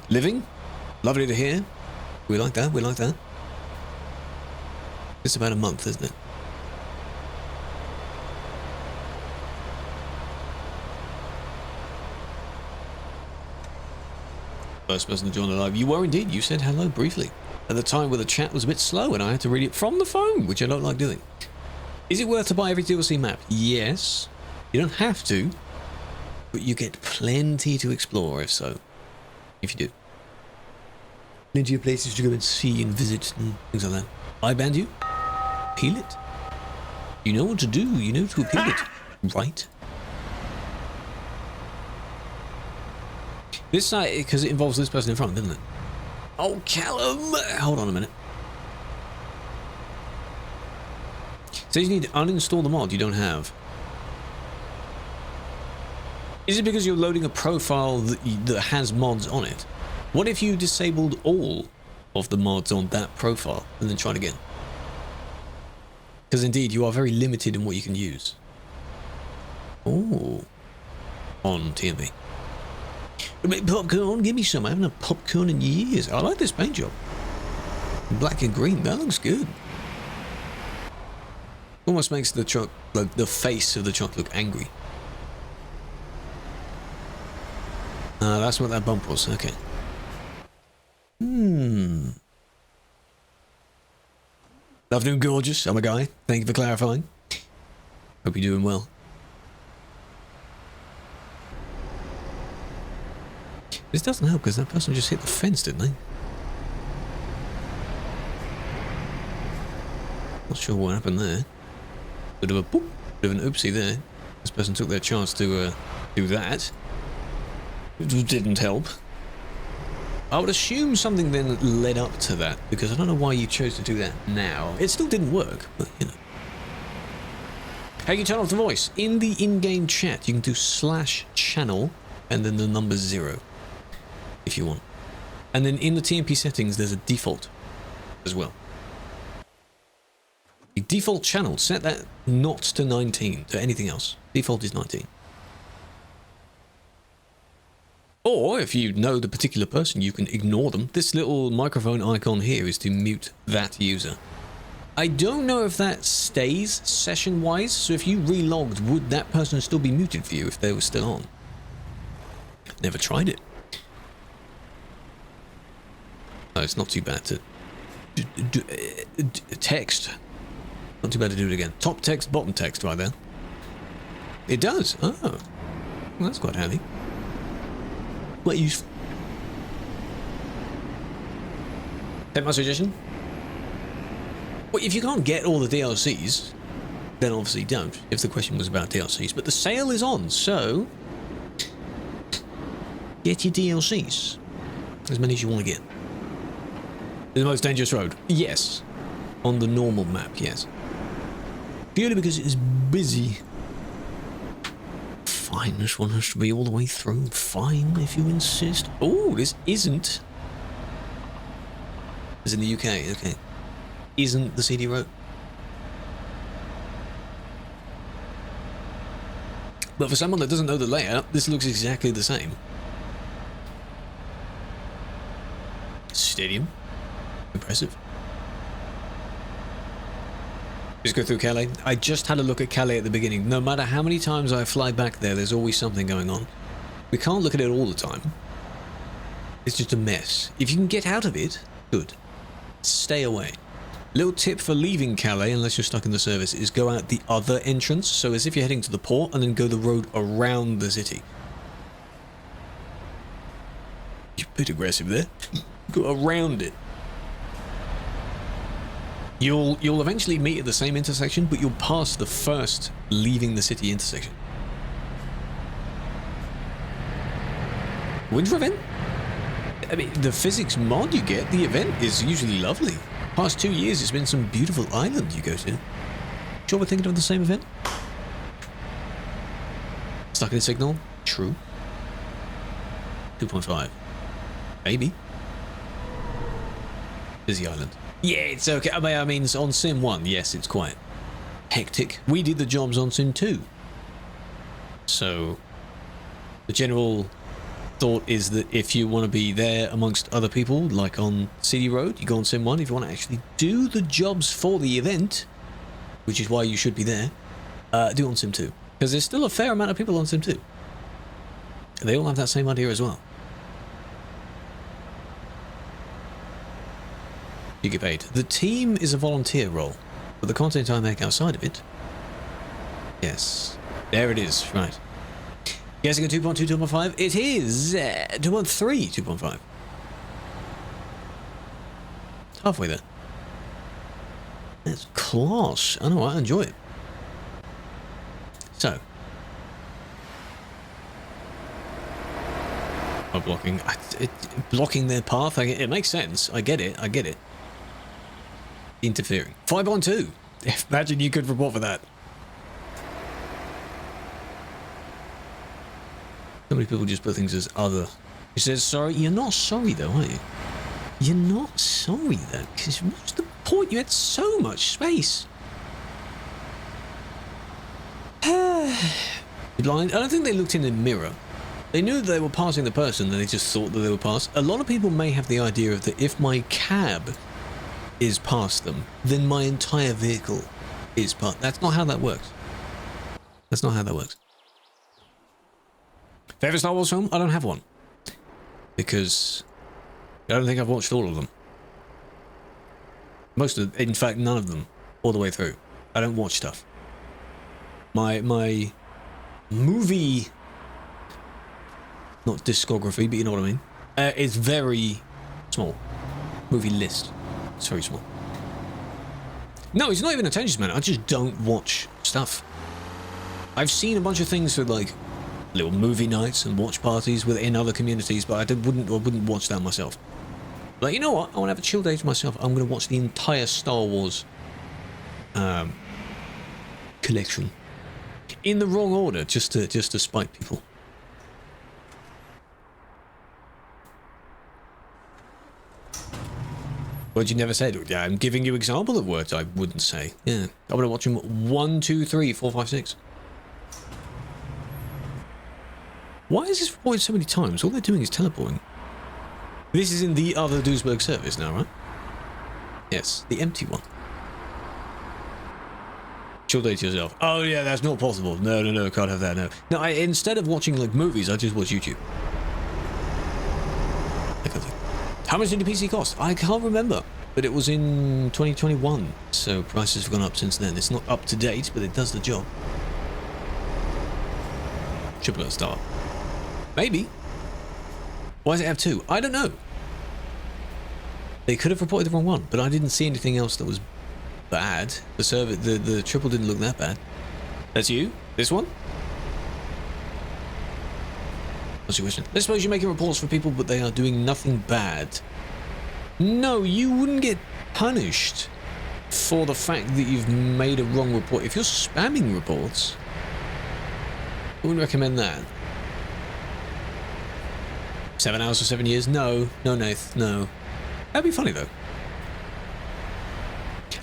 Living? Lovely to hear. We like that, we like that. It's about a month, isn't it? First person to join the live. You were indeed. You said hello briefly. At the time where the chat was a bit slow and I had to read it from the phone, which I don't like doing. Is it worth to buy every DLC map? Yes. You don't have to, but you get plenty to explore if so. If you do. Plenty of places to go and see and visit and things like that. I banned you? Appeal it? You know what to do. You know to appeal it. Right? This side, because it involves this person in front, doesn't it? Oh, Callum! Hold on a minute. So you need to uninstall the mod you don't have. Is it because you're loading a profile that has mods on it? What if you disabled all of the mods on that profile and then tried again? Because indeed, you are very limited in what you can use. Oh. On TMP. Popcorn, give me some. I haven't had popcorn in years. I like this paint job. Black and green, that looks good. Almost makes the truck, like the face of the truck, look angry. That's what that bump was, okay. Afternoon, gorgeous. I'm a guy. Thank you for clarifying. Hope you're doing well. This doesn't help because that person just hit the fence, didn't they? Not sure what happened there. Bit of a boop, bit of an oopsie there. This person took their chance to do that. It didn't help. I would assume something then led up to that, because I don't know why you chose to do that now. It still didn't work, but you know. How you turn off the voice? In the in-game chat, you can do /channel and then the number 0 if you want. And then in the TMP settings, there's a default as well. The default channel, set that not to 19, to anything else. Default is 19. Or if you know the particular person, you can ignore them. This little microphone icon here is to mute that user. I don't know if that stays session-wise, so if you relogged, would that person still be muted for you if they were still on? Never tried it. Oh, it's not too bad to text. Not too bad to do it again. Top text, bottom text right there. It does. Oh, well, that's quite handy. Quite useful. Take my suggestion. Well, if you can't get all the DLCs, then obviously don't, if the question was about DLCs. But the sale is on, so get your DLCs. As many as you want to get. The most dangerous road? Yes. On the normal map, yes. Purely because it is busy. Fine, this one has to be all the way through. Fine, if you insist. Oh, this isn't. It's in the UK, okay. Isn't the CD road. But for someone that doesn't know the layout, this looks exactly the same. Stadium. Impressive. Just go through Calais. I just had a look at Calais at the beginning. No matter how many times I fly back there, there's always something going on. We can't look at it all the time. It's just a mess. If you can get out of it, good. Stay away. Little tip for leaving Calais, unless you're stuck in the service, is go out the other entrance, so as if you're heading to the port, and then go the road around the city. You're a bit aggressive there. Go around it. You'll eventually meet at the same intersection, but you'll pass the first leaving the city intersection. Winter event? I mean, the physics mod you get, the event is usually lovely. Past 2 years, it's been some beautiful island you go to. Sure we're thinking of the same event? Stuck in a signal? True. 2.5. Maybe. Busy island. Yeah, it's okay. I mean, on Sim 1, yes, it's quite hectic. We did the jobs on Sim 2. So, the general thought is that if you want to be there amongst other people, like on CD Road, you go on Sim 1. If you want to actually do the jobs for the event, which is why you should be there, do it on Sim 2. Because there's still a fair amount of people on Sim 2. They all have that same idea as well. You get paid. The team is a volunteer role, but the content I make outside of it... Yes. There it is, right. Guessing a 2.2, 2.5? It is 2.3, 2.5. Halfway there. That's class. I know, I enjoy it. So. Blocking. Blocking their path, it makes sense. I get it, I get it. Interfering. 5.2. Imagine you could report for that. So many people just put things as other. It says sorry. You're not sorry though, are you? You're not sorry though, because what's the point? You had so much space. Blind. I don't think they looked in the mirror. They knew that they were passing the person, and they just thought that they were past. A lot of people may have the idea of that if my cab is past them, then my entire vehicle is past. That's not how that works. That's not how that works. Favorite Star Wars film? I don't have one. Because I don't think I've watched all of them. Most of them, in fact, none of them, all the way through. I don't watch stuff. My movie, not discography, but you know what I mean, is very small. Movie list. It's very small. No, it's not even attention span. I just don't watch stuff. I've seen a bunch of things with like little movie nights and watch parties within other communities, but I wouldn't watch that myself. Like, you know what? I want to have a chill day to myself. I'm going to watch the entire Star Wars collection. in the wrong order, just to spite people. Words you never said. Yeah, I'm giving you example of words I wouldn't say. Yeah, I'm gonna watch them 1, 2, 3, 4, 5, 6. Why is this reported so many times? All they're doing is teleporting. This is in the other Duisburg service now, right? Yes, the empty one. Chill day to yourself. Oh yeah, that's not possible. No, can't have that. No. Instead of watching like movies, I just watch YouTube. How much did the PC cost? I can't remember, but it was in 2021, so prices have gone up since then. It's not up to date, but it does the job. Triple at start. Maybe. Why does it have 2? I don't know. They could have reported the wrong one, but I didn't see anything else that was bad. The triple didn't look that bad. That's you? This one? What's your question? Let's suppose you're making reports for people, but they are doing nothing bad. No, you wouldn't get punished for the fact that you've made a wrong report. If you're spamming reports, I wouldn't recommend that. 7 hours for 7 years? No, Nath, no. That'd be funny though.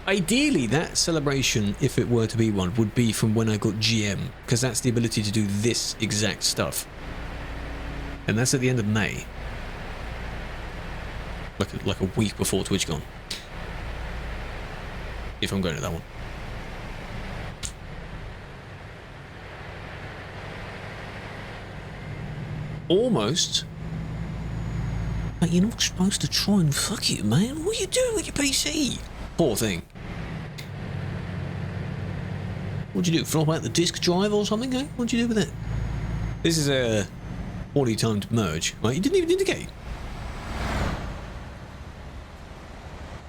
Ideally, that celebration, if it were to be one, would be from when I got GM, because that's the ability to do this exact stuff. And that's at the end of May. Like a week before TwitchCon. If I'm going to that one. Almost. But you're not supposed to try and fuck it, man. What are you doing with your PC? Poor thing. What'd you do? Flop out the disk drive or something, eh? What'd you do with it? This is a poorly timed merge, right? You didn't even indicate.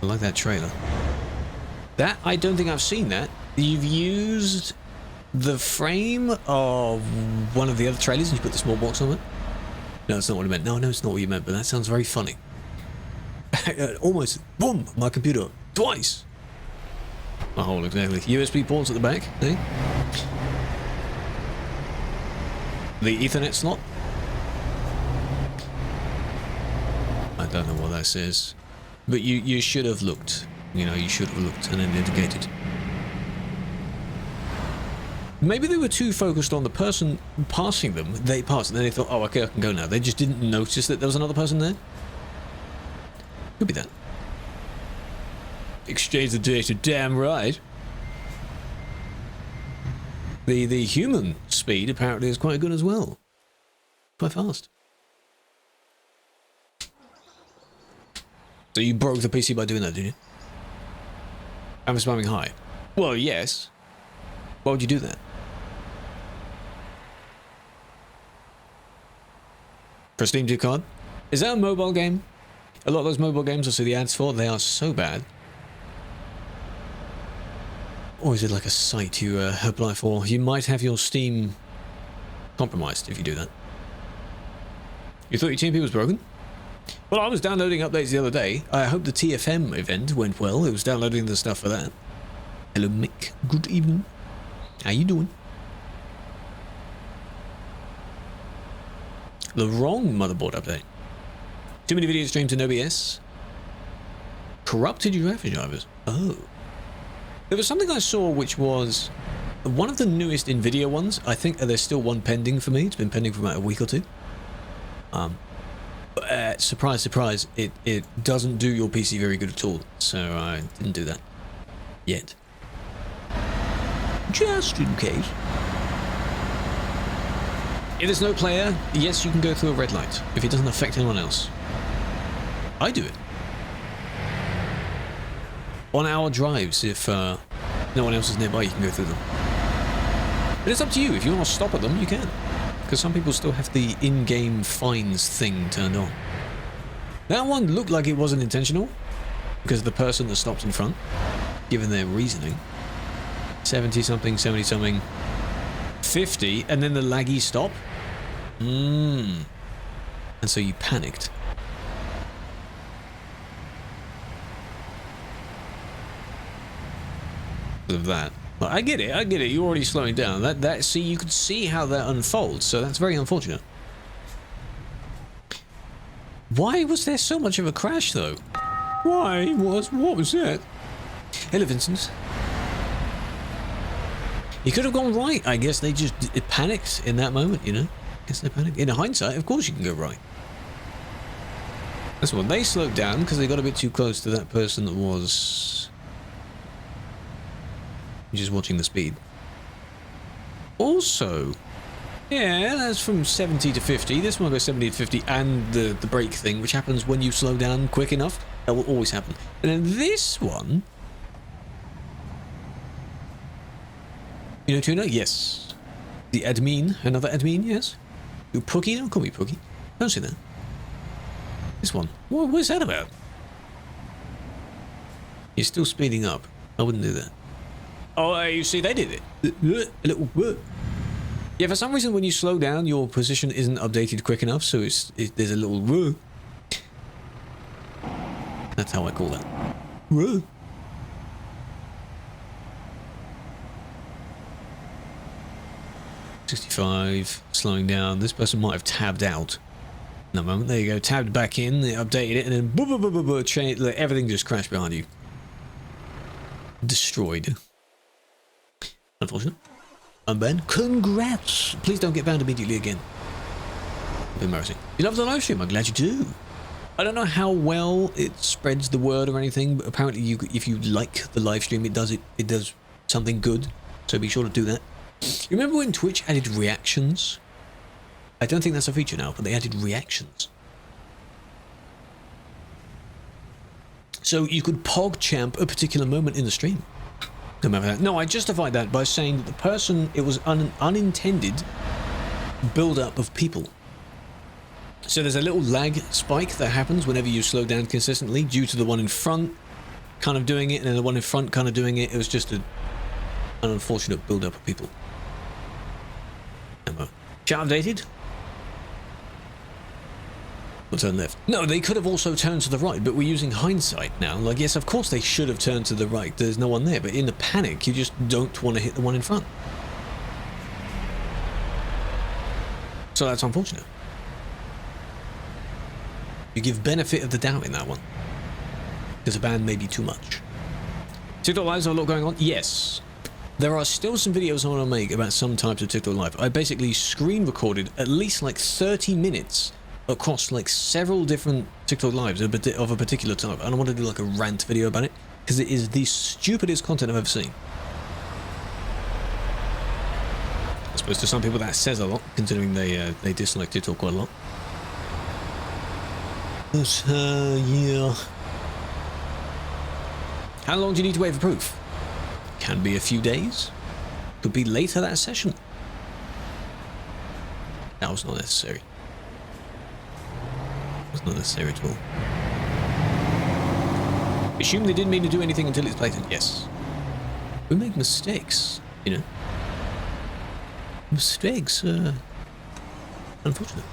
I like that trailer. That, I don't think I've seen that. You've used the frame of one of the other trailers and you put the small box on it? No, that's not what I meant. No, it's not what you meant, but that sounds very funny. Almost, boom, my computer, twice. Oh, exactly. USB ports at the back, eh? The Ethernet slot? I don't know what that says. But you should have looked. You know, you should have looked and then indicated. Maybe they were too focused on the person passing them. They passed and then they thought, oh, okay, I can go now. They just didn't notice that there was another person there. Could be that. Exchange the data, damn right. The human speed apparently is quite good as well. Quite fast. So you broke the PC by doing that, did you? I'm spamming high. Well, yes. Why would you do that? For a Steam 2 card? Is that a mobile game? A lot of those mobile games I see the ads for, they are so bad. Or is it like a site you apply for? You might have your Steam compromised if you do that. You thought your TMP was broken? Well, I was downloading updates the other day. I hope the TFM event went well. It was downloading the stuff for that. Hello, Mick. Good evening. How you doing? The wrong motherboard update. Too many videos streamed in OBS. Corrupted your graphics drivers. Oh. There was something I saw which was one of the newest NVIDIA ones. I think there's still one pending for me. It's been pending for about a week or two. Surprise, surprise, it doesn't do your PC very good at all. So I didn't do that. Yet. Just in case. If there's no player, yes, you can go through a red light. If it doesn't affect anyone else. I do it. On hour drives, if no one else is nearby, you can go through them. But it's up to you. If you want to stop at them, you can. Because some people still have the in-game fines thing turned on. That one looked like it wasn't intentional. Because the person that stopped in front, given their reasoning. 70-something, 70-something, 50, and then the laggy stop. And so you panicked. Of that. Like, I get it. You're already slowing down. See, you could see how that unfolds, so that's very unfortunate. Why was there so much of a crash, though? Why? What was that? Hello, Vincent. You could have gone right. I guess they just panicked in that moment, you know? I guess they panicked. In hindsight, of course you can go right. That's what they slowed down because they got a bit too close to that person that was just watching the speed. Also, yeah, that's from 70 to 50. This one goes 70 to 50 and the brake thing, which happens when you slow down quick enough. That will always happen. And then this one... You know Tuna? Yes. The admin. Another admin, yes. You Pookie? Don't call me Pookie. Don't say that. This one. What is that about? You're still speeding up. I wouldn't do that. Oh, you see, they did it. A little... Yeah, for some reason, when you slow down, your position isn't updated quick enough, so there's a little... That's how I call that. 65, slowing down. This person might have tabbed out in that moment. There you go, tabbed back in, they updated it, and then change, everything just crashed behind you. Destroyed. Unfortunate. Unbanned. Congrats! Please don't get banned immediately again. Embarrassing. You love the live stream? I'm glad you do. I don't know how well it spreads the word or anything, but apparently if you like the live stream, it does something good. So be sure to do that. You remember when Twitch added reactions? I don't think that's a feature now, but they added reactions. So you could PogChamp a particular moment in the stream. Remember that? No, I justified that by saying that the person, it was an unintended build-up of people. So there's a little lag spike that happens whenever you slow down consistently due to the one in front kind of doing it and then the one in front kind of doing it. It was just an unfortunate build-up of people. Chat updated? Or turn left? No, they could have also turned to the right, but we're using hindsight now. Like, yes, of course they should have turned to the right. There's no one there, but in the panic, you just don't want to hit the one in front. So that's unfortunate. You give benefit of the doubt in that one. Because a ban may be too much. TikTok Lives have a lot going on? Yes. There are still some videos I want to make about some types of TikTok Live. I basically screen recorded at least like 30 minutes across like several different TikTok Lives of a particular type. And I want to do like a rant video about it because it is the stupidest content I've ever seen. I suppose to some people that says a lot, considering they dislike TikTok quite a lot. But, yeah. How long do you need to wait for proof? Can be a few days. Could be later that session. That was not necessary. It was not necessary at all. Assume they didn't mean to do anything until it's blatant. Yes. We make mistakes, you know. Mistakes, unfortunate.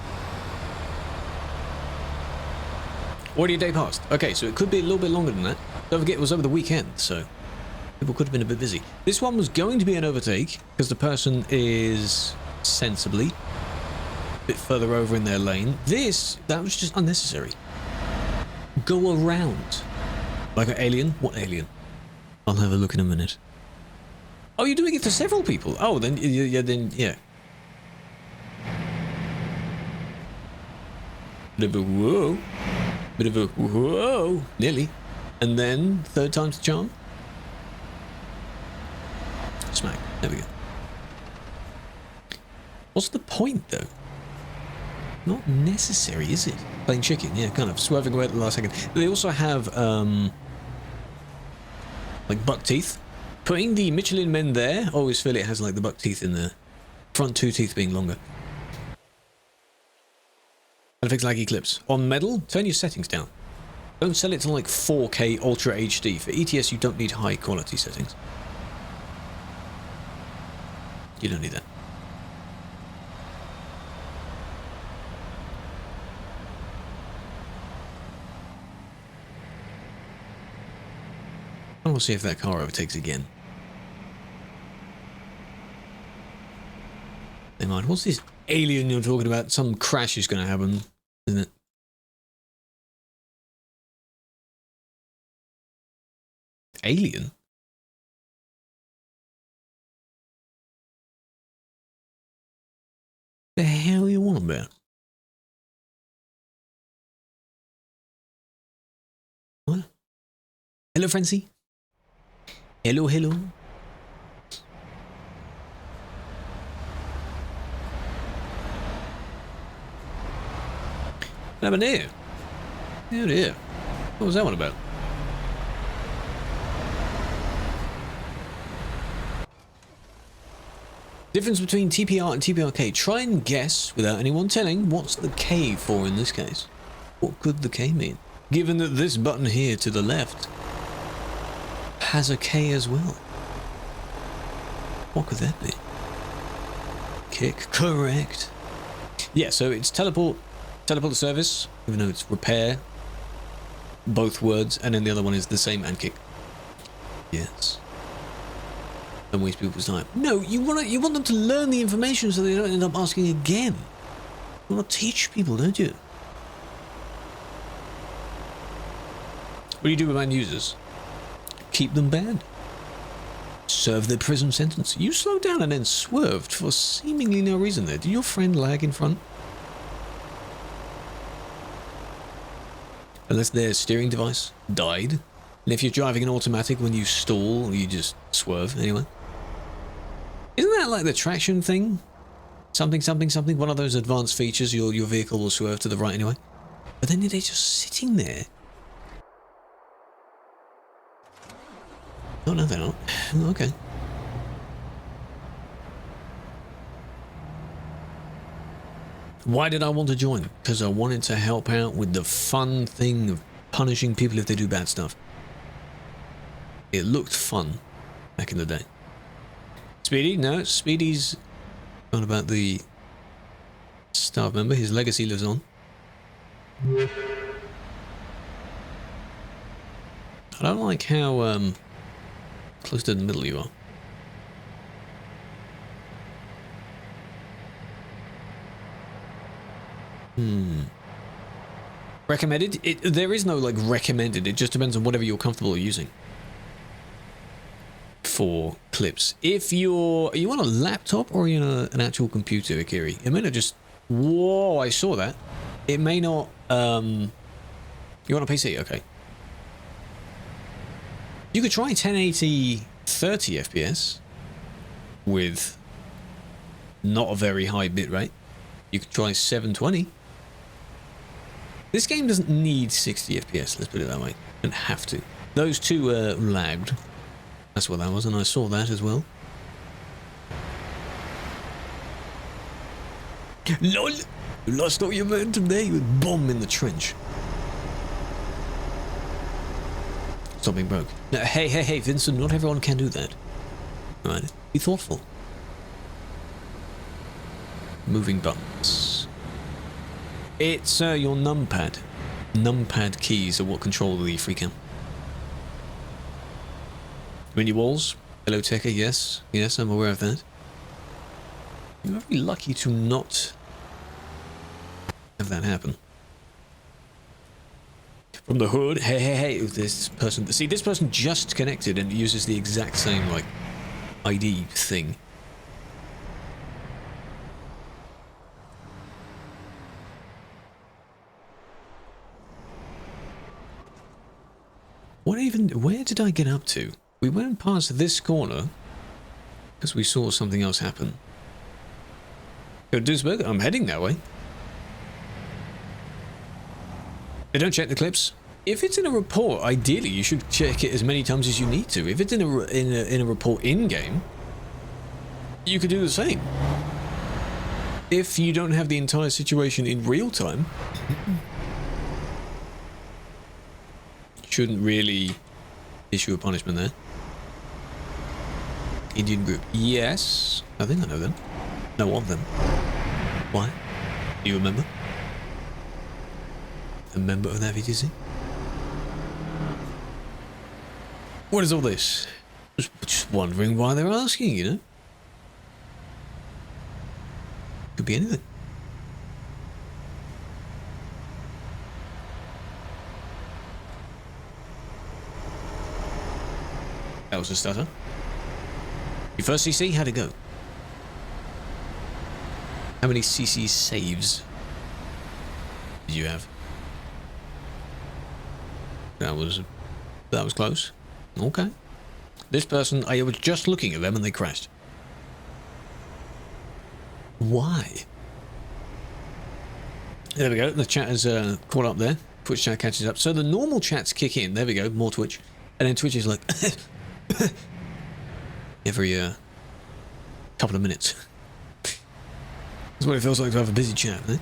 Already a day passed. Okay, so it could be a little bit longer than that. Don't forget it was over the weekend, so people could have been a bit busy. This one was going to be an overtake because the person is sensibly a bit further over in their lane. That was just unnecessary. Go around. Like an alien? What alien? I'll have a look in a minute. Oh, you're doing it for several people? Oh, then, yeah. Bit of a whoa. Bit of a whoa. Nearly. And then, third time's the charm. Smack. There we go. What's the point, though? Not necessary, is it? Playing chicken, yeah, kind of. Swerving away at the last second. They also have, like buck teeth. Putting the Michelin Men there, always feel it has like the buck teeth in there. Front two teeth being longer. And fix laggy clips. On Medal, turn your settings down. Don't sell it to like 4K Ultra HD. For ETS, you don't need high quality settings. You don't need that. I want to see if that car overtakes again. mind. What's this alien you're talking about? Some crash is going to happen, isn't it? Alien? The hell you want about? What? Hello, Frenzy? Hello, hello. What happened here? Oh dear. What was that one about? Difference between TPR and TPRK. Try and guess, without anyone telling, what's the K for in this case? What could the K mean? Given that this button here to the left has a K as well. What could that be? Kick. Correct. Yeah, so it's teleport to service, even though it's repair. Both words, and then the other one is the same and kick. Yes. Don't waste people's time. No, you want them to learn the information so they don't end up asking again. You want to teach people, don't you? What do you do with banned users? Keep them banned. Serve their prison sentence. You slowed down and then swerved for seemingly no reason there. Did your friend lag in front? Unless their steering device died. And if you're driving an automatic, when you stall, you just swerve anyway. Isn't that like the traction thing? Something, something, something. One of those advanced features, your vehicle will swerve to the right anyway. But then they're just sitting there. Oh, no, they're not. Okay. Why did I want to join? Because I wanted to help out with the fun thing of punishing people if they do bad stuff. It looked fun back in the day. Speedy? No, Speedy's on about the staff member. His legacy lives on. I don't like how close to the middle you are. Recommended? There is no like recommended. It just depends on whatever you're comfortable using for clips. If are you on a laptop or are you on an actual computer, Akiri? It may not just. Whoa! I saw that. It may not. You on a PC? Okay. You could try 1080 30 FPS with not a very high bitrate. You could try 720. This game doesn't need 60 FPS, let's put it that way. Don't have to. Those two lagged. That's what that was, and I saw that as well. LOL! You lost all your momentum there, you would bomb in the trench. Something broke. No, hey, Vincent, not everyone can do that. Alright, be thoughtful. Moving buttons. It's your numpad. Numpad keys are what control the free cam. Menu walls. Hello, Tekka. Yes, I'm aware of that. You're very lucky to not have that happen. From the hood. Hey. This person. See, this person just connected and uses the exact same like ID thing. Where did I get up to? We went past this corner because we saw something else happen. Go to Duisburg? I'm heading that way. They don't check the clips. If it's in a report, ideally you should check it as many times as you need to. If it's in a report in-game, you could do the same. If you don't have the entire situation in real time, shouldn't really issue a punishment there. Indian group. Yes. I think I know them. Know of them. Why? Do you remember? A member of that VTC? What is all this? Just wondering why they're asking, you know? be anything. That was a stutter. Your first CC, how'd it go? How many CC saves did you have? That was close. Okay. This person, I was just looking at them and they crashed. Why? There we go. The chat is caught up there. Twitch chat catches up. So the normal chats kick in. There we go. More Twitch. And then Twitch is like every couple of minutes. That's what it feels like to have a busy chat, eh?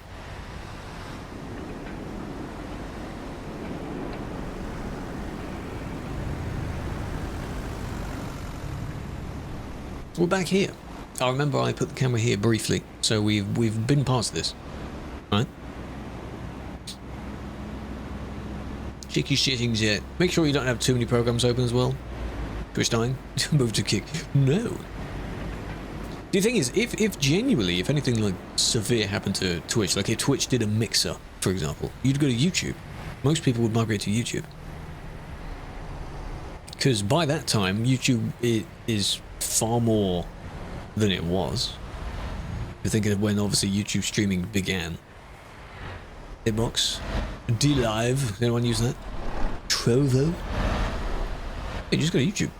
We're back here. I remember I put the camera here briefly, so we've been past this, right? Cheeky shittings yet. Make sure you don't have too many programs open as well. Twitch dying. Move to kick. No. The thing is, if genuinely, if anything like severe happened to Twitch, like if Twitch did a mixer, for example, you'd go to YouTube. Most people would migrate to YouTube. Because by that time, YouTube is far more than it was. You're thinking of when obviously YouTube streaming began. Hitbox, D-Live, anyone use that? Trovo? Hey, just go to YouTube.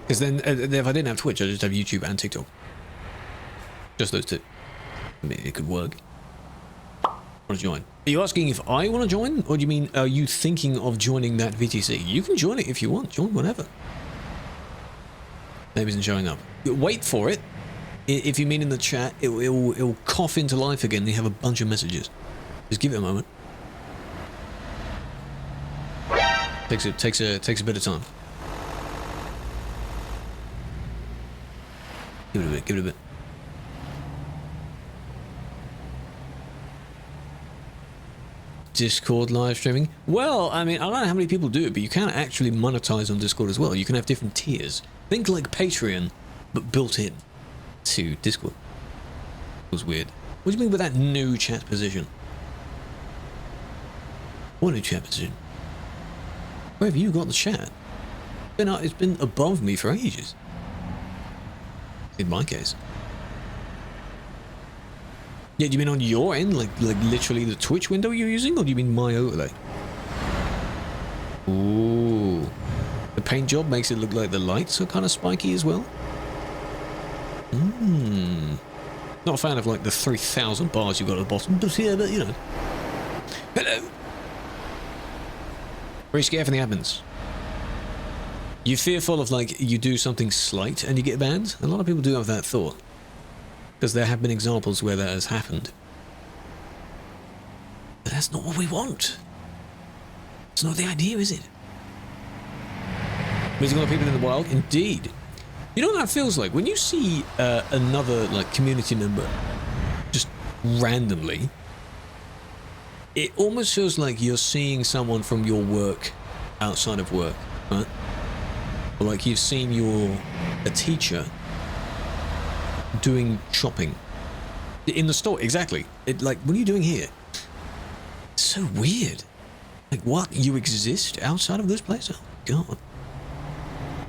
Because then, if I didn't have Twitch, I'd just have YouTube and TikTok. Just those two. I mean, it could work. Want to join? Are you asking if I want to join? Or do you mean, are you thinking of joining that VTC? You can join it if you want. Join whatever. Name isn't showing up. Wait for it. If you mean in the chat, it'll cough into life again and you have a bunch of messages. Just give it a moment. Takes a bit of time. Give it a bit, give it a bit. Discord live streaming? Well, I mean, I don't know how many people do it, but you can actually monetize on Discord as well. You can have different tiers. Think like Patreon, but built in to Discord. It was weird. What do you mean with that new chat position? What new chat position? Where have you got the chat? It's been above me for ages. In my case. Yeah, do you mean on your end? Like literally the Twitch window you're using? Or do you mean my overlay? Ooh. The paint job makes it look like the lights are kind of spiky as well. Not a fan of like the 3,000 bars you've got at the bottom, but yeah, but you know. Hello. Very scared for the admins. You're fearful of like you do something slight and you get banned? A lot of people do have that thought. Because there have been examples where that has happened. But that's not what we want. It's not the idea, is it? Meeting other people in the wild? Indeed. You know what that feels like? When you see another like community member just randomly, it almost feels like you're seeing someone from your work outside of work, right? Or like you've seen a teacher doing shopping in the store. Exactly. Like, what are you doing here? It's so weird. Like, what? You exist outside of this place? Oh God.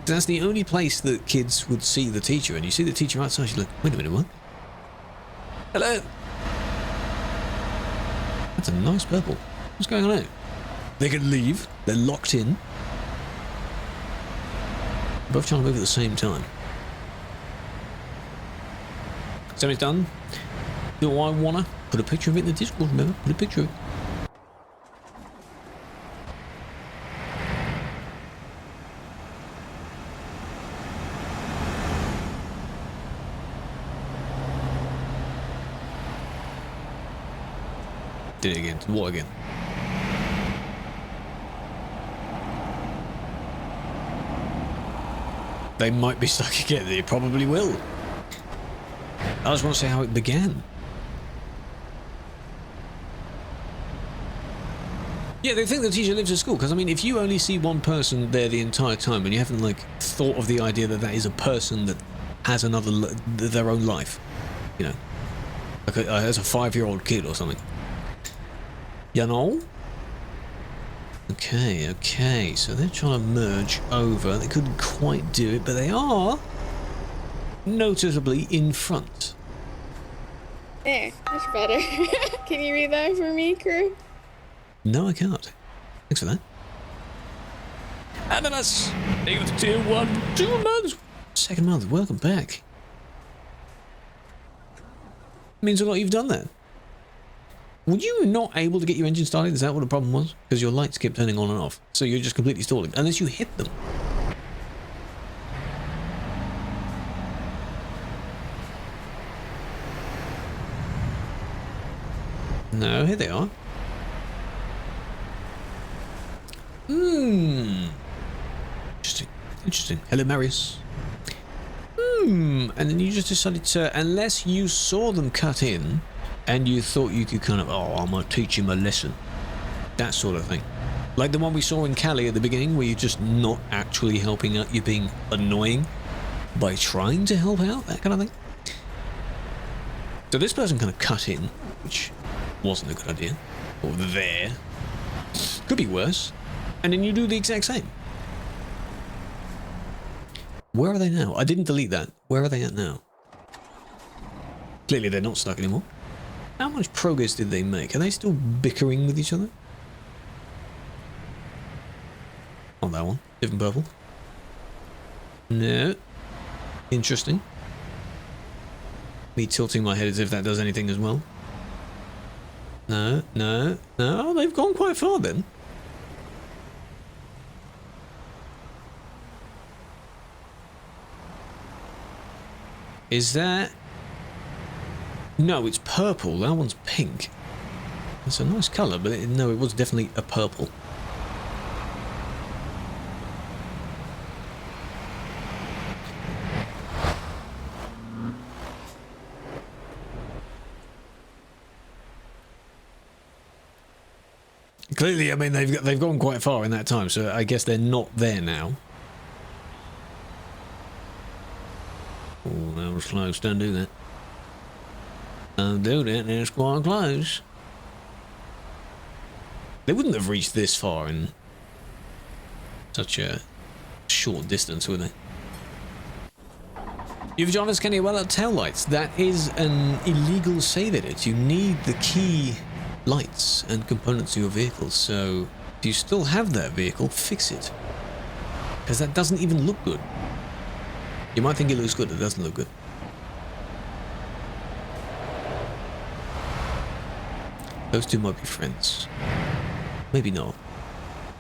That's the only place that kids would see the teacher, and you see the teacher outside, you're like, wait a minute, what? Hello. That's a nice purple. What's going on here? They can leave. They're locked in. Both trying to move at the same time. Semi's done. Do I wanna put a picture of it in the Discord? Remember, put a picture of it. Did it again. What again? They might be stuck again. They probably will. I just want to say how it began. Yeah, they think the teacher lives at school, because I mean, if you only see one person there the entire time and you haven't like thought of the idea that that is a person that has their own life, you know, like as a 5-year-old kid or something. You know? Okay, so they're trying to merge over. They couldn't quite do it, but they are noticeably in front. There, much better. Can you read that for me, Crew? No, I can't. Thanks for that. Ananas! Thank you for tier 1, 2 months! Second month, welcome back. Means a lot you've done that. Were you not able to get your engine started? Is that what the problem was? Because your lights kept turning on and off. So you're just completely stalling. Unless you hit them. No, here they are. Interesting. Hello, Marius. And then you just decided to, unless you saw them cut in, and you thought you could kind of, oh, I'm gonna teach him a lesson. That sort of thing. Like the one we saw in Cali at the beginning, where you're just not actually helping out, you're being annoying by trying to help out, that kind of thing. So this person kind of cut in, which wasn't a good idea. Or there. Could be worse. And then you do the exact same. Where are they now? I didn't delete that. Where are they at now? Clearly they're not stuck anymore. How much progress did they make? Are they still bickering with each other? On that one. Different purple. No. Interesting. Me tilting my head as if that does anything as well. No. Oh, they've gone quite far then. Is that... No, it's purple. That one's pink. It's a nice colour, but no, it was definitely a purple. Clearly, I mean, they've gone quite far in that time, so I guess they're not there now. Oh, that was close. Don't do that. Don't do that. It's quite close. They wouldn't have reached this far in such a short distance, would they? You've joined us, Kenny. Well, at tail lights. That is an illegal save edit. You need the key lights and components of your vehicle. So, if you still have that vehicle, fix it. Because that doesn't even look good. You might think it looks good, it doesn't look good. Those two might be friends. Maybe not.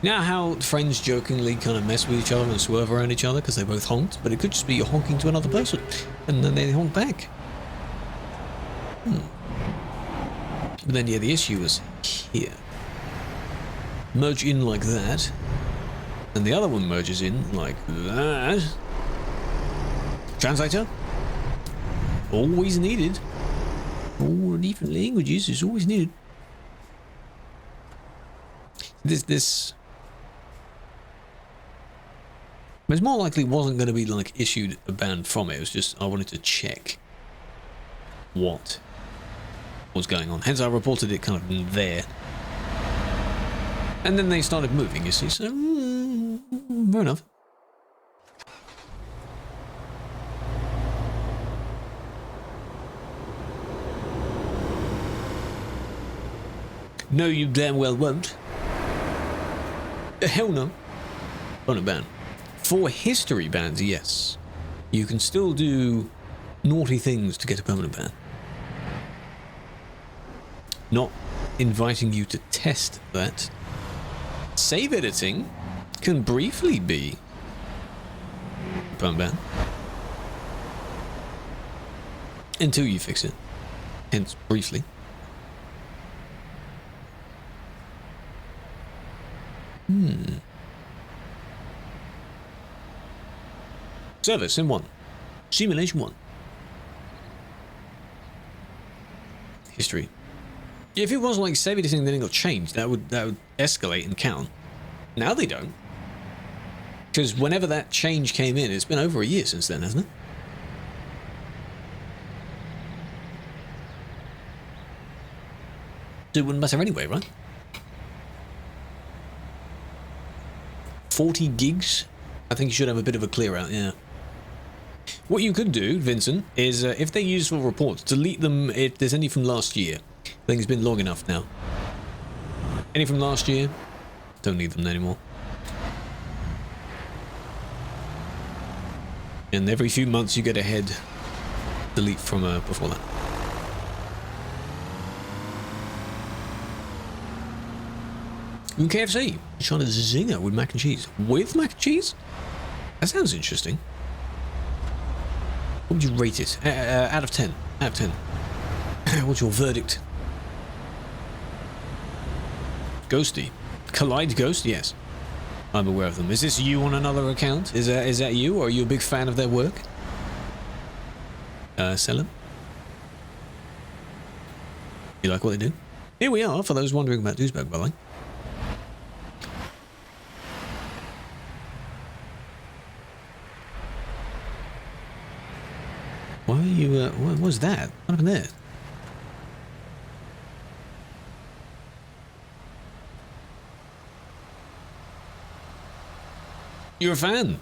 Now how friends jokingly kind of mess with each other and swerve around each other because they both honked, but it could just be you're honking to another person, and then they honk back. But then, yeah, the issue was here. Merge in like that, and the other one merges in like that. Translator? Always needed. All different languages is always needed. This... It's more likely wasn't going to be like issued a ban from it. It was just I wanted to check what was going on. Hence I reported it kind of there. And then they started moving, you see, so fair enough. No, you damn well won't. Hell no. On a ban. For history bans, yes. You can still do naughty things to get a permanent ban. Not inviting you to test that. Save editing can briefly be a permanent ban. Until you fix it. Hence, briefly. Service in 1. Simulation 1. History. If it was like save editing then it got changed, that would escalate and count. Now they don't. Because whenever that change came in, it's been over a year since then, hasn't it? So it wouldn't matter anyway, right? 40 gigs? I think you should have a bit of a clear out, yeah. What you could do, Vincent, is if they're useful reports, delete them if there's any from last year. I think it's been long enough now. Any from last year? Don't need them anymore. And every few months you get a head delete from before that. And KFC, trying to zinger with mac and cheese. With mac and cheese? That sounds interesting. What would you rate it? Out of 10. Out of 10. What's your verdict? Ghosty. Collide Ghost? Yes. I'm aware of them. Is this you on another account? Is that you, or are you a big fan of their work? Sell them? You like what they do? Here we are, for those wondering about Douchebag, by the way. Why are you, what was that? What happened there? You're a fan.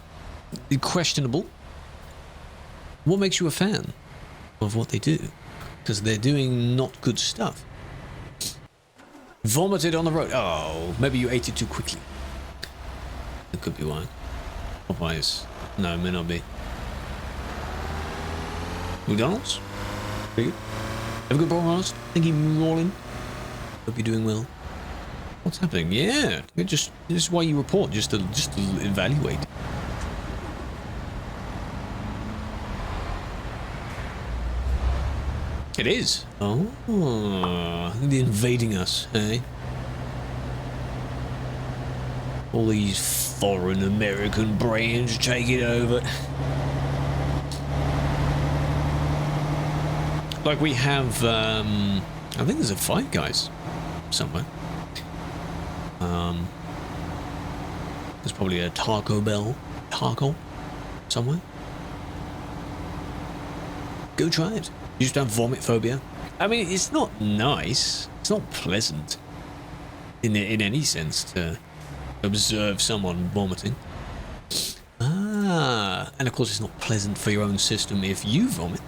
Questionable. What makes you a fan of what they do? Because they're doing not good stuff. Vomited on the road. Oh, maybe you ate it too quickly. It could be why. Popeyes. No, it may not be. McDonald's? Pretty good. Have a good broadcast. Thank you, Rolling. Hope you're doing well. What's happening? Yeah, this is why you report, just to evaluate. It is. Oh, they're invading us, eh? All these foreign American brains taking over. Like we have, I think there's a Five Guys somewhere. There's probably a Taco Bell, somewhere. Go try it. You just have vomit phobia. I mean, it's not nice. It's not pleasant in any sense to observe someone vomiting. And of course it's not pleasant for your own system if you vomit.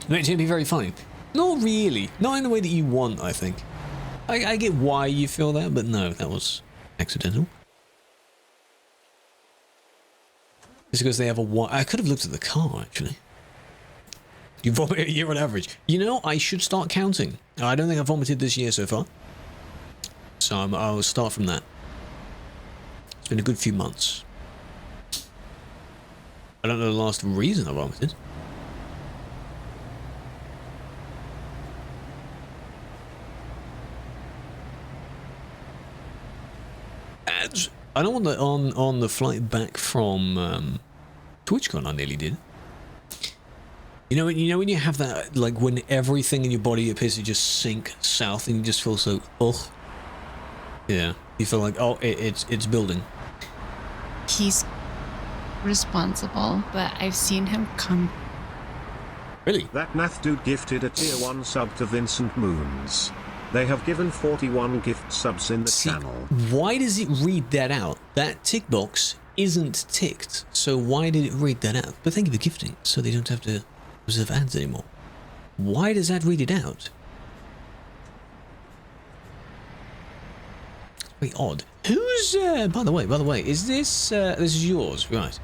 It makes it be very funny. Not really. Not in the way that you want, I think. I get why you feel that, but no, that was accidental. It's because they have I could have looked at the car, actually. You vomit a year on average. You know, I should start counting. I don't think I've vomited this year so far. So I'll start from that. It's been a good few months. I don't know the last reason I vomited. I know on the flight back from TwitchCon, I nearly did. You know when you have that, like when everything in your body appears to just sink south and you just feel so ugh. Yeah, you feel like it's building. He's responsible, but I've seen him come. Really? That math dude gifted a tier 1 sub to Vincent Moons. They have given 41 gift subs in the channel. Why does it read that out? That tick box isn't ticked, so why did it read that out? But thank you for gifting, so they don't have to observe ads anymore. Why does that read it out? Very odd. Who's, by the way, is this, this is yours, right?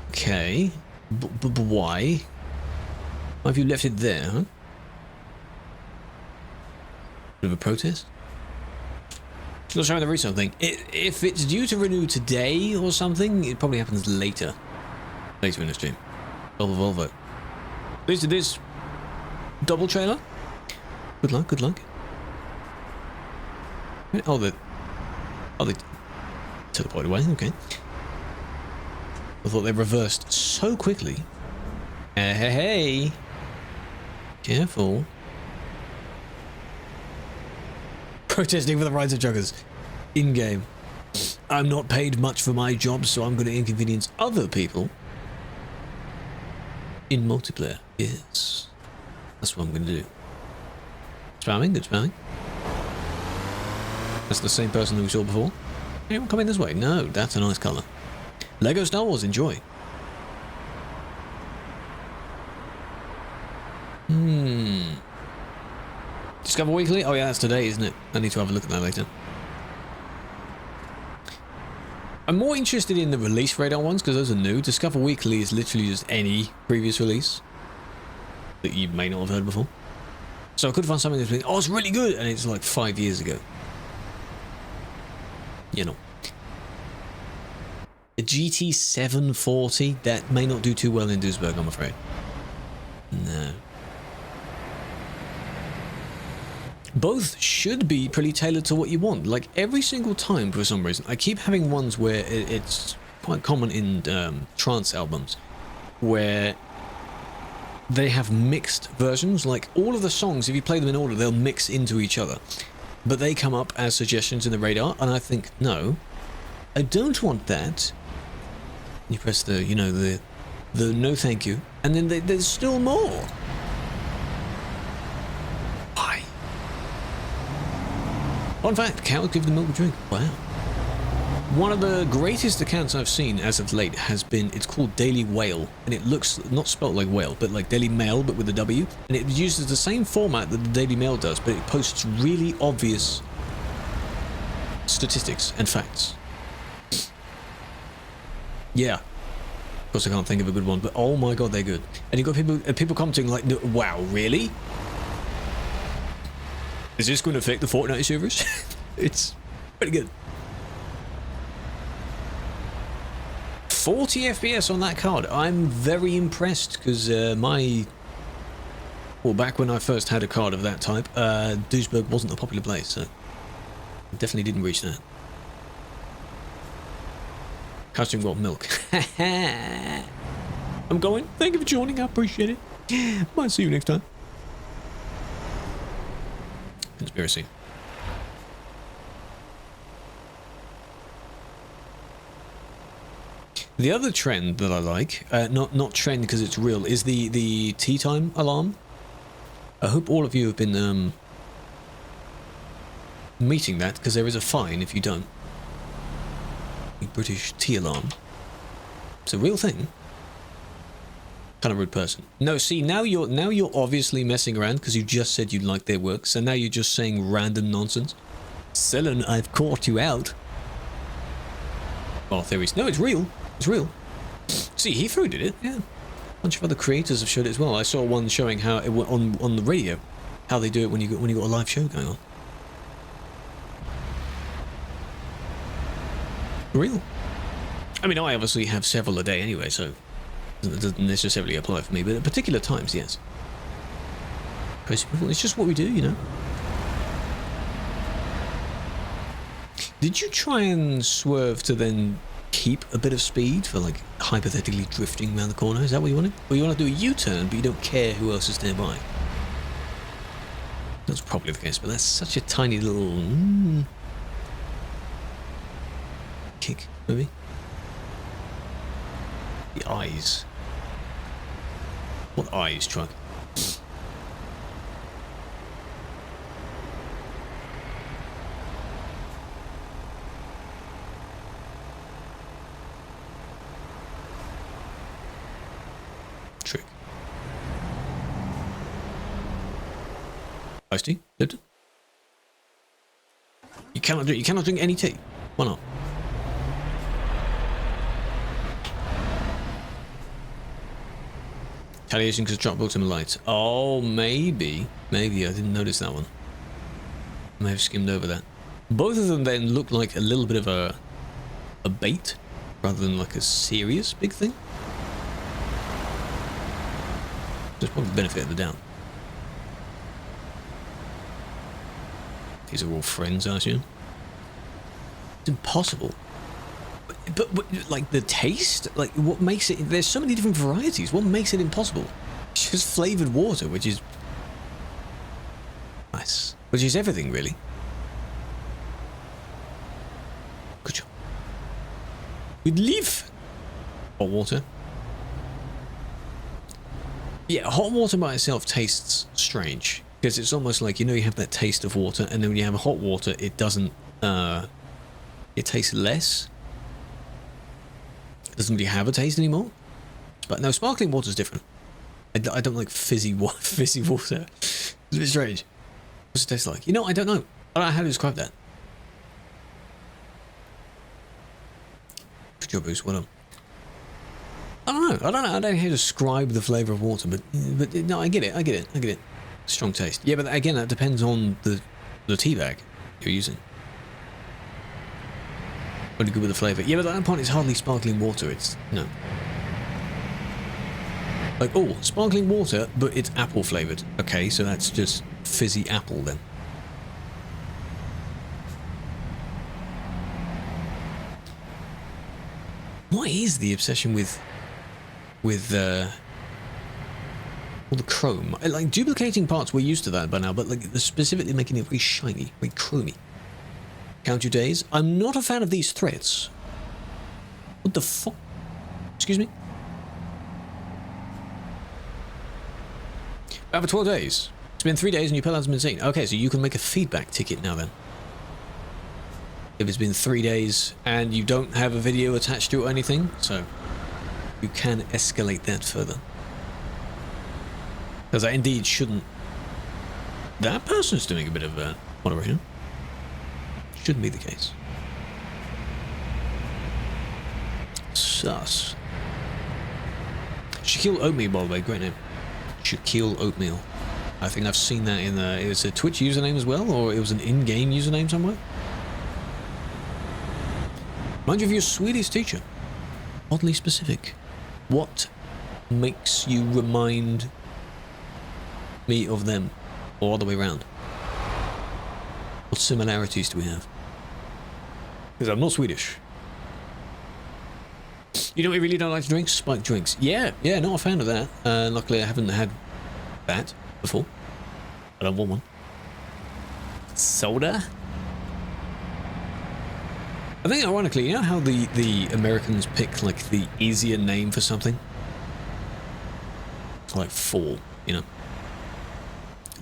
Okay. But why? Why have you left it there, huh? Bit of a protest? Not showing the resale thing. If it's due to renew today or something, it probably happens later. Later in the stream. Volvo. This double trailer? Good luck, good luck. Oh, they teleported away, okay. I thought they reversed so quickly. Hey. Careful. Protesting for the rights of truckers. In-game. I'm not paid much for my job, so I'm going to inconvenience other people. In multiplayer. Yes. That's what I'm going to do. Spamming, good spamming. That's the same person who we saw before. Anyone coming this way? No, that's a nice colour. Lego Star Wars, enjoy. Discover Weekly? Oh yeah, that's today, isn't it? I need to have a look at that later. I'm more interested in the release radar ones because those are new. Discover Weekly is literally just any previous release that you may not have heard before. So I could find something that's been, oh, it's really good, and it's like 5 years ago. You know. The GT740, that may not do too well in Duisburg, I'm afraid. No. Both should be pretty tailored to what you want. Like, every single time, for some reason, I keep having ones where it's quite common in trance albums, where they have mixed versions. Like, all of the songs, if you play them in order, they'll mix into each other. But they come up as suggestions in the radar, and I think, no, I don't want that. You press the, you know, the no thank you, and then there's still more. Why? Fun fact, cows give the milk a drink. Wow. One of the greatest accounts I've seen as of late has been, it's called Daily Whale, and it looks, not spelled like whale, but like Daily Mail, but with a W, and it uses the same format that the Daily Mail does, but it posts really obvious statistics and facts. Yeah. Of course I can't think of a good one, but oh my god, they're good. And you've got people commenting like, wow, really? Is this going to affect the Fortnite servers? It's pretty good. 40 FPS on that card. I'm very impressed because well, back when I first had a card of that type, Duisburg wasn't a popular place, so I definitely didn't reach that. Costume got milk. I'm going. Thank you for joining. I appreciate it. Might see you next time. Conspiracy. The other trend that I like, not trend because it's real, is the tea time alarm. I hope all of you have been meeting that, because there is a fine if you don't. The British tea alarm. It's a real thing. Kind of rude person. No, see, now you're obviously messing around because you just said you liked their work, so now you're just saying random nonsense. Selen, I've caught you out. Well, theories. No, it's real. It's real. See, Heathrow did it. Yeah. A bunch of other creators have showed it as well. I saw one showing how it on the radio, how they do it when you got a live show going on. Real. I mean, I obviously have several a day anyway, so it doesn't necessarily apply for me, but at particular times, yes. It's just what we do, you know. Did you try and swerve to then keep a bit of speed for, like, hypothetically drifting around the corner? Is that what you wanted? Or you want to do a U-turn, but you don't care who else is nearby? That's probably the case, but that's such a tiny little kick, maybe. The eyes. What eyes, Truck? Trick. Iced tea? Lipton? You cannot drink any tea. Why not? Retaliation because truck booked him lights. Oh, maybe. Maybe. I didn't notice that one. I may have skimmed over that. Both of them then look like a little bit of a bait rather than like a serious big thing. There's probably the benefit of the doubt. These are all friends, I assume. It's impossible. But like the taste, like what makes it? There's so many different varieties. What makes it impossible? It's just flavored water, which is nice, which is everything really. Good job. We'd leave hot water. Yeah, hot water by itself tastes strange. Because it's almost like, you know, you have that taste of water, and then when you have hot water, it doesn't, it tastes less. It doesn't really have a taste anymore. But no, sparkling water is different. I don't like fizzy water. It's a bit strange. What's it taste like? You know, I don't know. I don't know how to describe that. Good job, Bruce. Well done. I don't know. I don't know how to describe the flavour of water, but no, I get it. Strong taste. Yeah, but again, that depends on the tea bag you're using. Really good with the flavour. Yeah, but at that point, it's hardly sparkling water. It's no. Like, oh, sparkling water, but it's apple flavoured. Okay, so that's just fizzy apple then. What is the obsession with all the chrome? Like, duplicating parts, we're used to that by now, but like specifically making it very shiny, very chromy. Count your days. I'm not a fan of these threats. What the fuck? Excuse me? For 12 days. It's been 3 days and your pellet hasn't been seen. Okay, so you can make a feedback ticket now then. If it's been 3 days and you don't have a video attached to it or anything, so you can escalate that further. Because that indeed shouldn't... That person's doing a bit of moderation. Shouldn't be the case. Sus. Shaquille Oatmeal, by the way, great name. Shaquille Oatmeal. I think I've seen that in it was a Twitch username as well, or it was an in-game username somewhere. Mind you, of your Swedish teacher. Oddly specific. What makes you remind me of them, or all the way around? What similarities do we have? Because I'm not Swedish. You know what you really don't like to drink? Spiked drinks. Yeah, not a fan of that. Luckily I haven't had that before. But I want one. Soda? I think ironically, you know how the Americans pick like the easier name for something? Like fall, you know.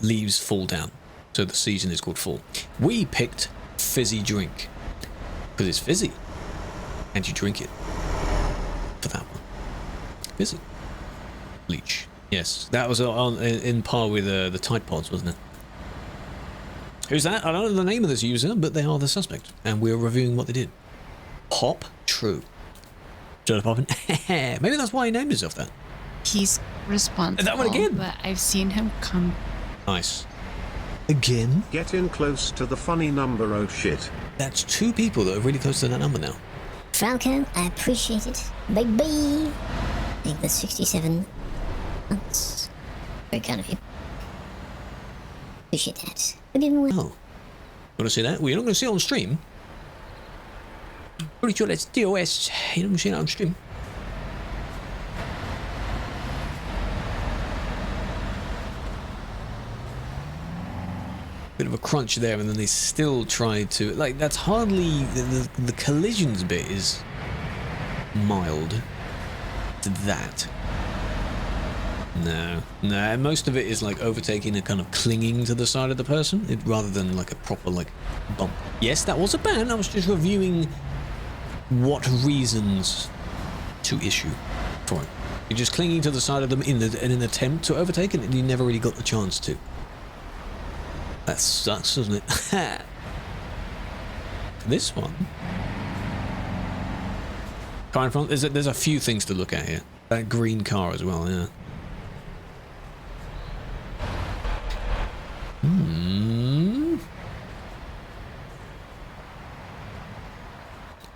Leaves fall down. So the season is called fall. We picked fizzy drink. Because it's fizzy. And you drink it. For that one. Fizzy. Bleach. Yes, that was in par with the Tide Pods, wasn't it? Who's that? I don't know the name of this user, but they are the suspect. And we're reviewing what they did. Pop? True. Joe Poppin? Maybe that's why he named himself that. He's responsible. That one again? But I've seen him come. Nice. Again? Get in close to the funny number, oh shit. That's 2 people that are really close to that number now. Falco, I appreciate it. Baby! I think that's 67 months. Very kind of you. Appreciate that. Hope you've been well. Oh. You want to see that? Well, you're not going to see it on stream. Pretty sure that's DOS. You're not going to see it on stream. Bit of a crunch there, and then they still tried to... Like, that's hardly... The collisions bit is mild to that. No, most of it is like overtaking and kind of clinging to the side of the person, rather than like a proper like bump. Yes, that was a ban. I was just reviewing what reasons to issue for it. You're just clinging to the side of them in an attempt to overtake it, and you never really got the chance to. That sucks, doesn't it? This one. Car in front. There's a few things to look at here. That green car as well, yeah.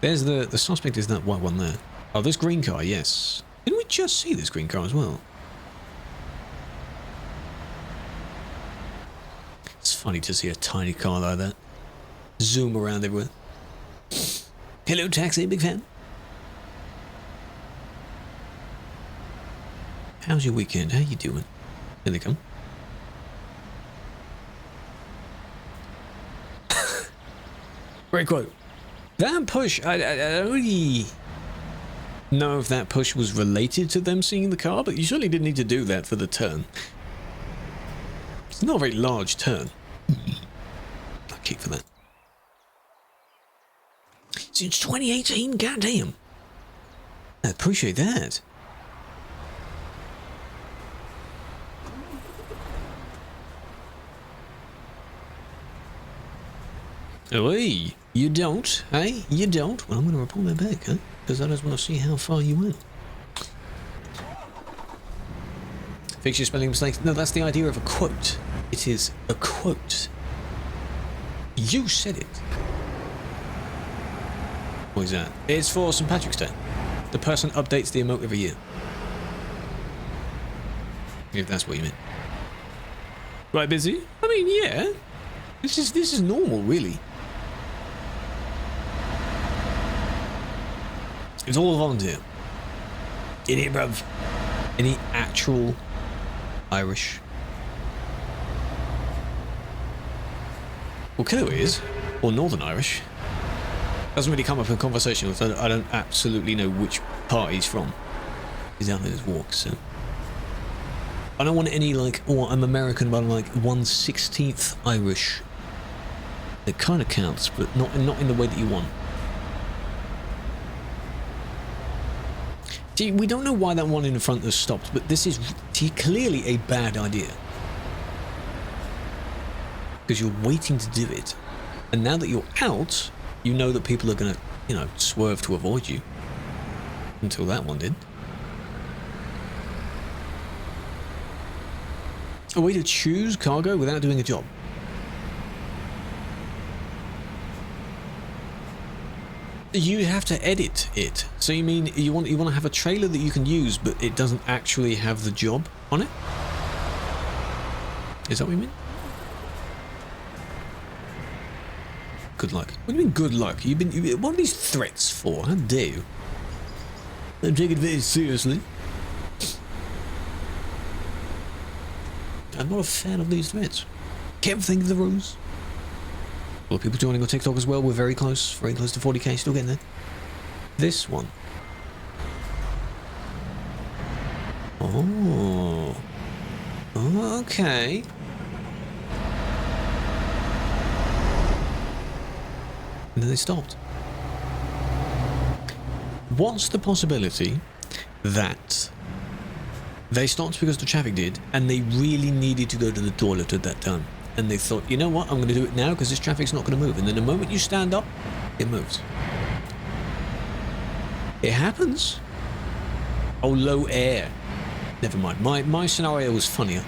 There's the suspect is that white one there. Oh, this green car, yes. Didn't we just see this green car as well? It's funny to see a tiny car like that. Zoom around everywhere. Hello, taxi, big fan. How's your weekend? How you doing? Here they come. Great quote. That push, I don't really know if that push was related to them seeing the car, but you certainly didn't need to do that for the turn. It's not a very large turn. I'll kick for that. Since 2018, goddamn. I appreciate that. Oi, you don't, hey? You don't? Well, I'm going to report that back, huh? Because I just want to see how far you went. Fix your spelling mistakes. No, that's the idea of a quote. It is a quote. You said it. What is that? It's for St. Patrick's Day. The person updates the emote every year. If that's what you meant. Right, busy? I mean, yeah. This is normal, really. It's all volunteer. In here, bruv. Any actual Irish? Well, Kilo is, or Northern Irish. Doesn't really come up in conversation with. I don't absolutely know which part he's from. He's out there his walks, so. I don't want any like, oh, I'm American, but I'm like 1/16th Irish. It kind of counts, but not in the way that you want. See, we don't know why that one in the front has stopped, but this is clearly a bad idea. Because you're waiting to do it. And now that you're out, you know that people are going to, you know, swerve to avoid you. Until that one did. A way to choose cargo without doing a job. You have to edit it. So you mean you want to have a trailer that you can use, but it doesn't actually have the job on it? Is that what you mean? Good luck. What do you mean good luck? What are these threats for? How dare you? Don't take it very seriously. I'm not a fan of these threats. Can't think of the rules. Well, people joining on TikTok as well. We're very close to 40k. Still getting there. This one. Oh. Okay. And then they stopped. What's the possibility that they stopped because the traffic did, and they really needed to go to the toilet at that time? And they thought, you know what, I'm going to do it now because this traffic's not going to move. And then the moment you stand up, it moves. It happens. Oh, low air. Never mind. My scenario was funnier.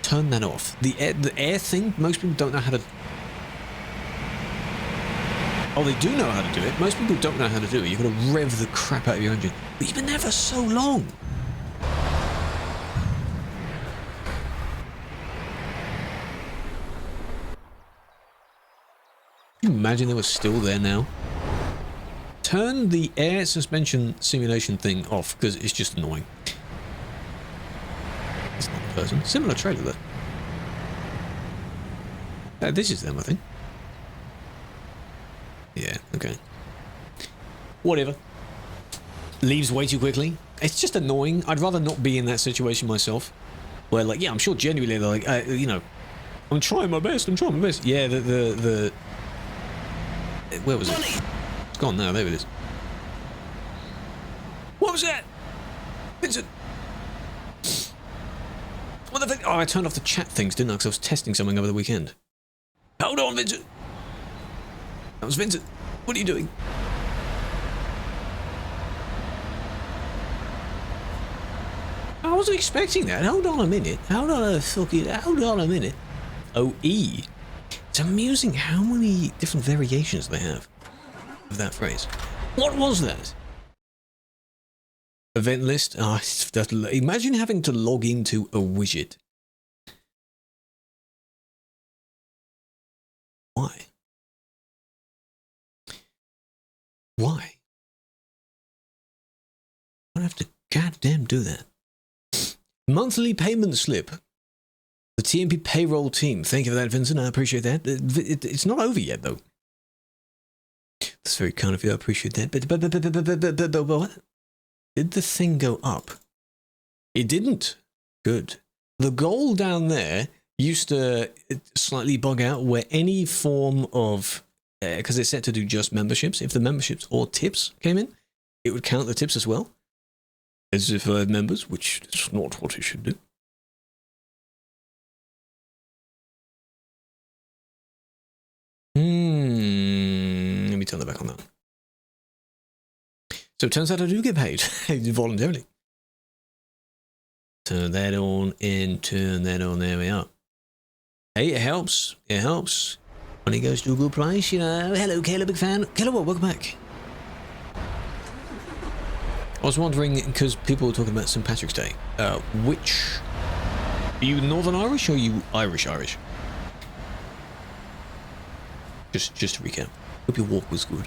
Turn that off. The air thing, most people don't know how to... Oh, they do know how to do it. Most people don't know how to do it. You've got to rev the crap out of your engine. But you've been there for so long. Can you imagine they were still there now? Turn the air suspension simulation thing off, because it's just annoying. It's not a person. Similar trailer, though. This is them, I think. Yeah, okay. Whatever. Leaves way too quickly. It's just annoying. I'd rather not be in that situation myself. Where, like, yeah, I'm sure genuinely they're like, you know, I'm trying my best. Yeah, the where was it? It's gone now. There it is. What was that? Vincent! What the fuck? Oh, I turned off the chat things, didn't I? Because I was testing something over the weekend. Hold on, Vincent! That was Vincent. What are you doing? I wasn't expecting that. Hold on a minute. Hold on a minute. OE. It's amusing how many different variations they have of that phrase. What was that? Event list? Oh, imagine having to log into a widget. Why? Why? I have to goddamn do that. Monthly payment slip. The TMP payroll team. Thank you for that, Vincent. I appreciate that. It's not over yet, though. That's very kind of you. I appreciate that. But what? Did the thing go up? It didn't. Good. The goal down there used to slightly bug out where any form of, because it's set to do just memberships. If the memberships or tips came in, it would count the tips as well as if I had members, which is not what it should do. Let me turn that back on that. So it turns out I do get paid voluntarily. Turn that on and turn that on. There we are. Hey, it helps. It helps. Money goes to a good price, you know. Hello, Kayla, big fan. Kayla, welcome back. I was wondering, because people were talking about St. Patrick's Day, which... Are you Northern Irish or are you Irish? Just to recap. Hope your walk was good.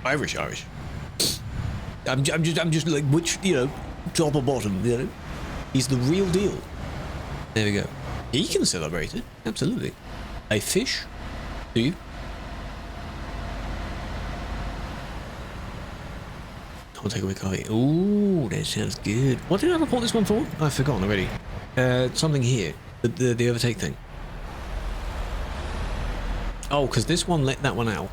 Irish. I'm just like, which, you know, top or bottom, you know? He's the real deal. There we go. He can celebrate it, absolutely. A fish? Do you? I'll take away coffee. Ooh, that sounds good. What did I report this one for? I've forgotten already. Something here. The overtake thing. Oh, because this one let that one out.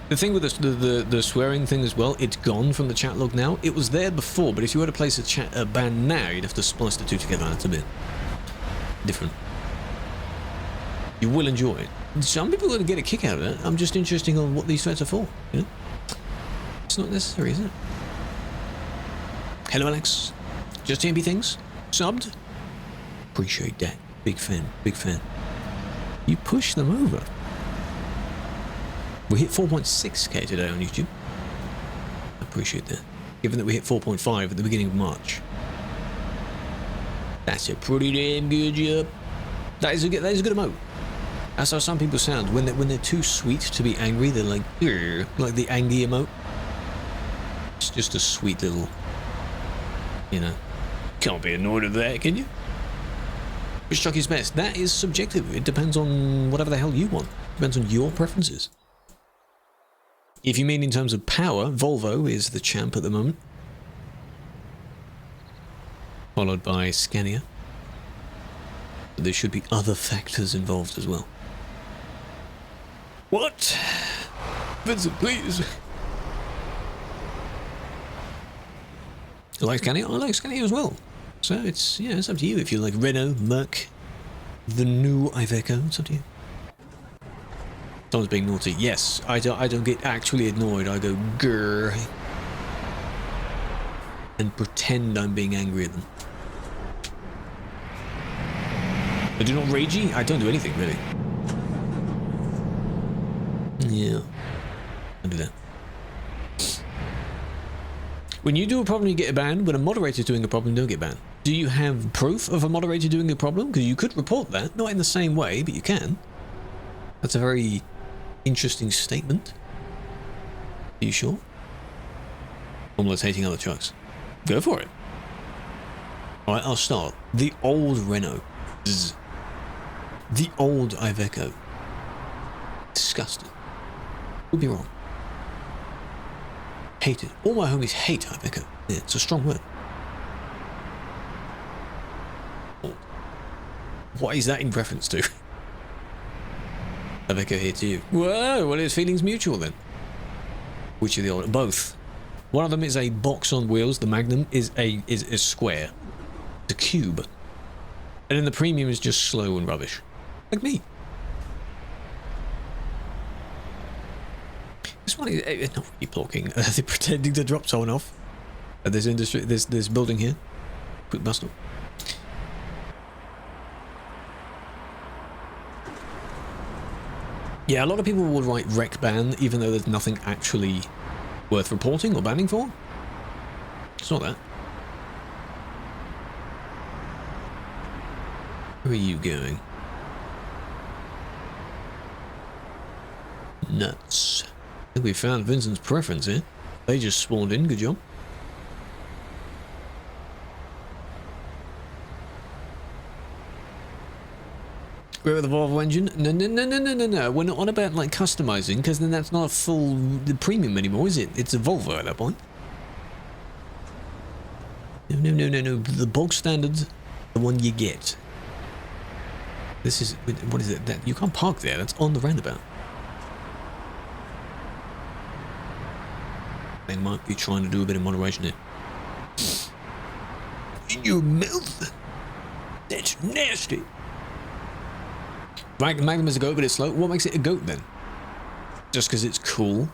The thing with the swearing thing as well, it's gone from the chat log now. It was there before, but if you were to place a ban now, you'd have to splice the two together. That's a bit different. You will enjoy it. Some people are going to get a kick out of it. I'm just interested on what these threats are for. You know? It's not necessary, is it? Hello, Alex. Just TMP things? Subbed? Appreciate that. Big fan. Big fan. You push them over. We hit 4.6k today on YouTube. I appreciate that. Given that we hit 4.5 at the beginning of March. That's a pretty damn good job. That is a good emote. That's how some people sound. When they're too sweet to be angry, they're like the angry emote. It's just a sweet little, you know. Can't be annoyed at that, can you? Which truck is best? That is subjective. It depends on whatever the hell you want. Depends on your preferences. If you mean in terms of power, Volvo is the champ at the moment. Followed by Scania. But there should be other factors involved as well. What? Vincent, please. You like Scania? I like Scania as well. So it's up to you. If you like Renault, Merc, the new Iveco, it's up to you. Someone's being naughty. Yes, I don't get actually annoyed. I go grrr and pretend I'm being angry at them. I do not ragey. I don't do anything really. Yeah, I do that. When you do a problem, you get a ban. When a moderator's doing a problem, don't get banned. Do you have proof of a moderator doing a problem? Because you could report that, not in the same way, but you can. That's a very interesting statement. Are you sure? Almost hating other trucks. Go for it. Alright, I'll start. The old Renault. Zzz. The old Iveco. Disgusting. Would be wrong. Hate it. All my homies hate Iveco. Yeah, it's a strong word. What is that in reference to? Iveco hates you. Whoa, well, his feelings mutual then. Which are the old? Both. One of them is a box on wheels. The Magnum is a square. It's a cube. And then the Premium is just slow and rubbish. Like me. This one is not really blocking. They're pretending to drop someone off at this industry, this building here. Quick bust up. Yeah, a lot of people will write wreck ban even though there's nothing actually worth reporting or banning for. It's not that. Where are you going? Nuts. I think we found Vincent's preference here. They just spawned in, good job. Great with the Volvo engine? No. We're not on about like customizing, because then that's not a full premium anymore, is it? It's a Volvo at that point. No. The bog standard, the one you get. This is, what is it? That you can't park there. That's on the roundabout. They might be trying to do a bit of moderation here. In your mouth. That's nasty. Magnum is a goat, but it's slow. What makes it a goat then? Just because it's cool?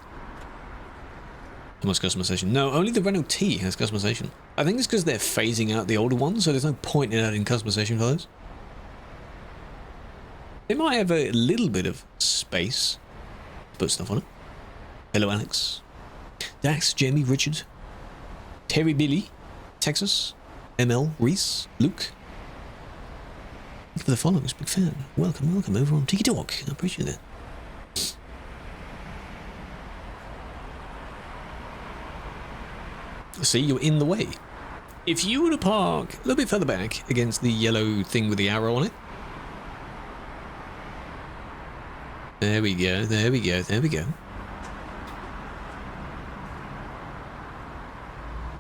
How much customization? No, only the Renault T has customization. I think it's because they're phasing out the older ones, so there's no point in adding customization for those. They might have a little bit of space to put stuff on it. Hello, Alex. Dax, Jamie, Richard, Terry, Billy, Texas, ML, Reese, Luke. Thank you for the followers, big fan. Welcome over on Tiki Talk. I appreciate that. See, you're in the way. If you were to park a little bit further back against the yellow thing with the arrow on it. There we go.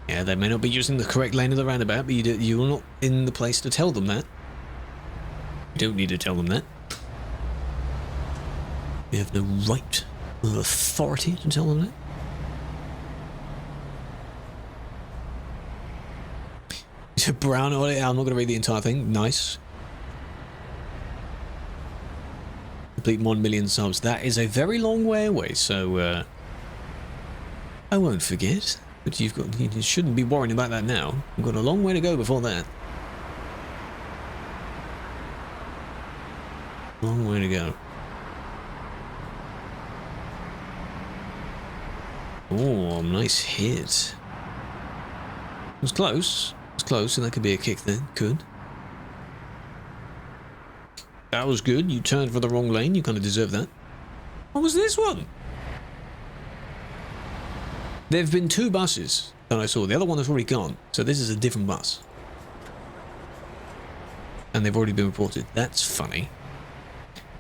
Yeah, they may not be using the correct lane of the roundabout, but you're not in the place to tell them that. You don't need to tell them that. You have no right or authority to tell them that. It's a brown audit. I'm not going to read the entire thing. Nice. Complete 1 million subs. That is a very long way away, so I won't forget. But you shouldn't be worrying about that now. You've got a long way to go before that. Long way to go. Oh, nice hit. It was close. Close, and that could be a kick then. Could. That was good. You turned for the wrong lane. You kind of deserve that. What was this one? There have been 2 buses that I saw. The other one has already gone. So this is a different bus. And they've already been reported. That's funny.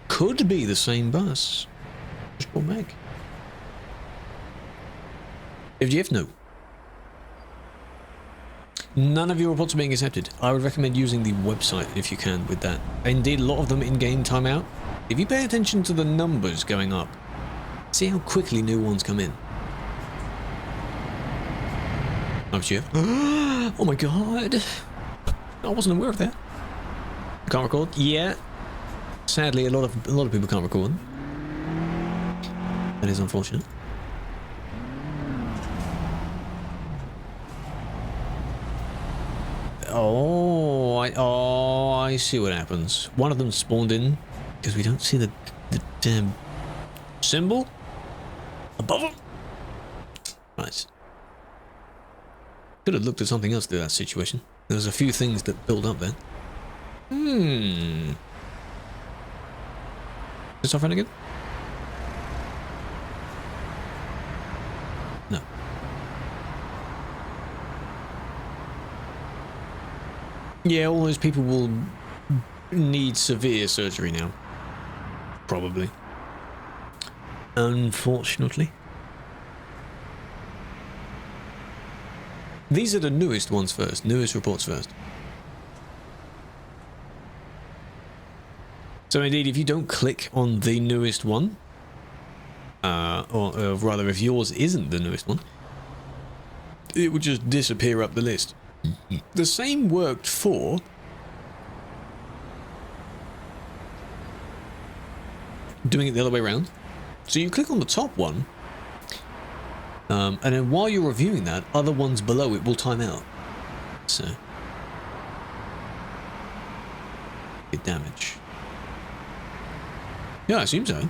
Could be the same bus. Just go back. FGF, no. None of your reports are being accepted. I would recommend using the website if you can with that. Indeed, a lot of them in-game timeout. If you pay attention to the numbers going up, see how quickly new ones come in. Oh, shit. Oh my god. I wasn't aware of that. Can't record? Yeah. Sadly, a lot of people can't record. That is unfortunate. I see what happens. One of them spawned in because we don't see the damn symbol above them. Right. Could have looked at something else through that situation. There was a few things that build up there. Is this our friend again? No. Yeah, all those people will need severe surgery now. Probably. Unfortunately. These are the newest ones first. Newest reports first. So indeed, if you don't click on the newest one, or rather if yours isn't the newest one, it would just disappear up the list. The same worked for doing it the other way around. So you click on the top one, and then while you're reviewing that, other ones below it will time out. So, get damage. Yeah, I assume so.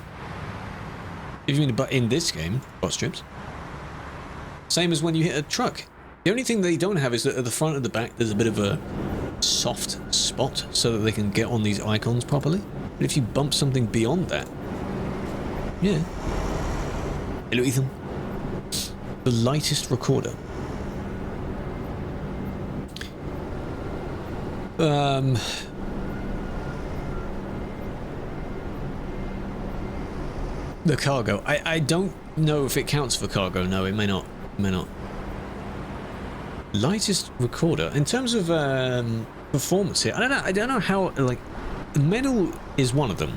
If you mean but in this game, bot strips. Same as when you hit a truck. The only thing they don't have is that at the front and the back there's a bit of a soft spot so that they can get on these icons properly. But if you bump something beyond that, yeah. Hello, Ethan. The lightest recorder. The cargo. I don't know if it counts for cargo. No, it may not. It may not. Lightest recorder. In terms of performance here, I don't know how, like, metal is one of them.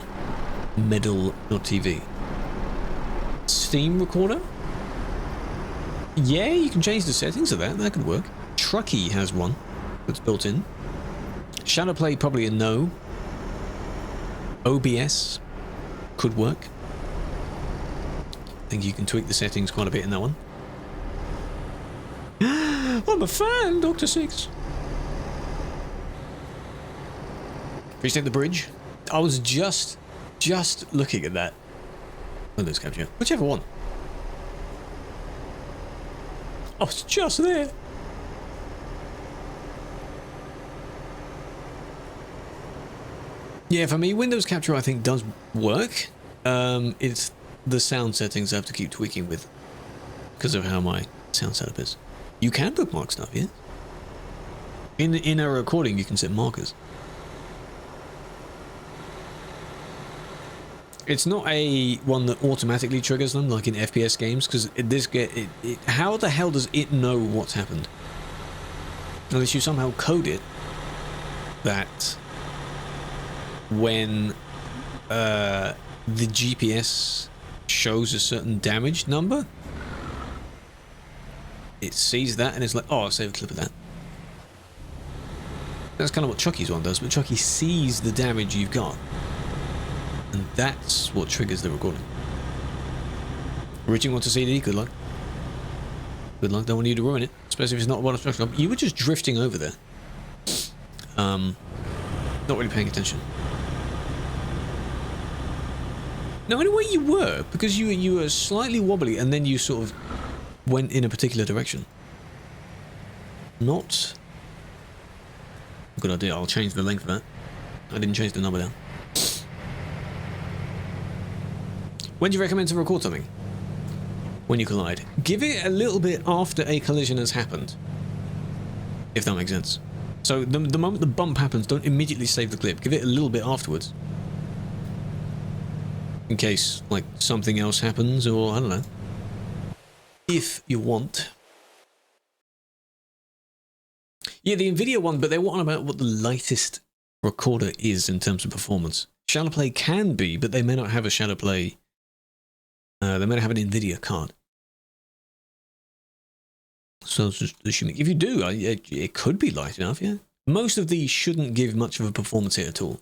Metal.tv. Steam recorder? Yeah, you can change the settings of that. That could work. Truckee has one that's built in. Shadowplay, probably a no. OBS could work. I think you can tweak the settings quite a bit in that one. I'm a fan, Dr. Six. Appreciate the bridge. I was just looking at that. Windows capture. Whichever one. I was just there. Yeah, for me, Windows capture I think does work. It's the sound settings I have to keep tweaking with because of how my sound setup is. You can bookmark stuff, yeah? In a recording, you can set markers. It's not a one that automatically triggers them, like in FPS games, because how the hell does it know what's happened? Unless you somehow code it that when the GPS shows a certain damage number, it sees that and it's like, oh, I'll save a clip of that. That's kind of what Chucky's one does, but Chucky sees the damage you've got. And that's what triggers the recording. Reaching wants a CD, good luck. Good luck, don't want you to ruin it. Especially if it's not one of you were just drifting over there. Not really paying attention. No, anyway you were, because you were slightly wobbly and then you sort of went in a particular direction. Not a good idea. I'll change the length of that. I didn't change the number down. When do you recommend to record something? When you collide. Give it a little bit after a collision has happened. If that makes sense. So the moment the bump happens, don't immediately save the clip. Give it a little bit afterwards. In case, like, something else happens, or I don't know. If you want. Yeah, the NVIDIA one, but they're on about what the lightest recorder is in terms of performance. Shadowplay can be, but they may not have a Shadowplay. They may not have an NVIDIA card. So I was just assuming. If you do, it could be light enough, yeah. Most of these shouldn't give much of a performance hit at all.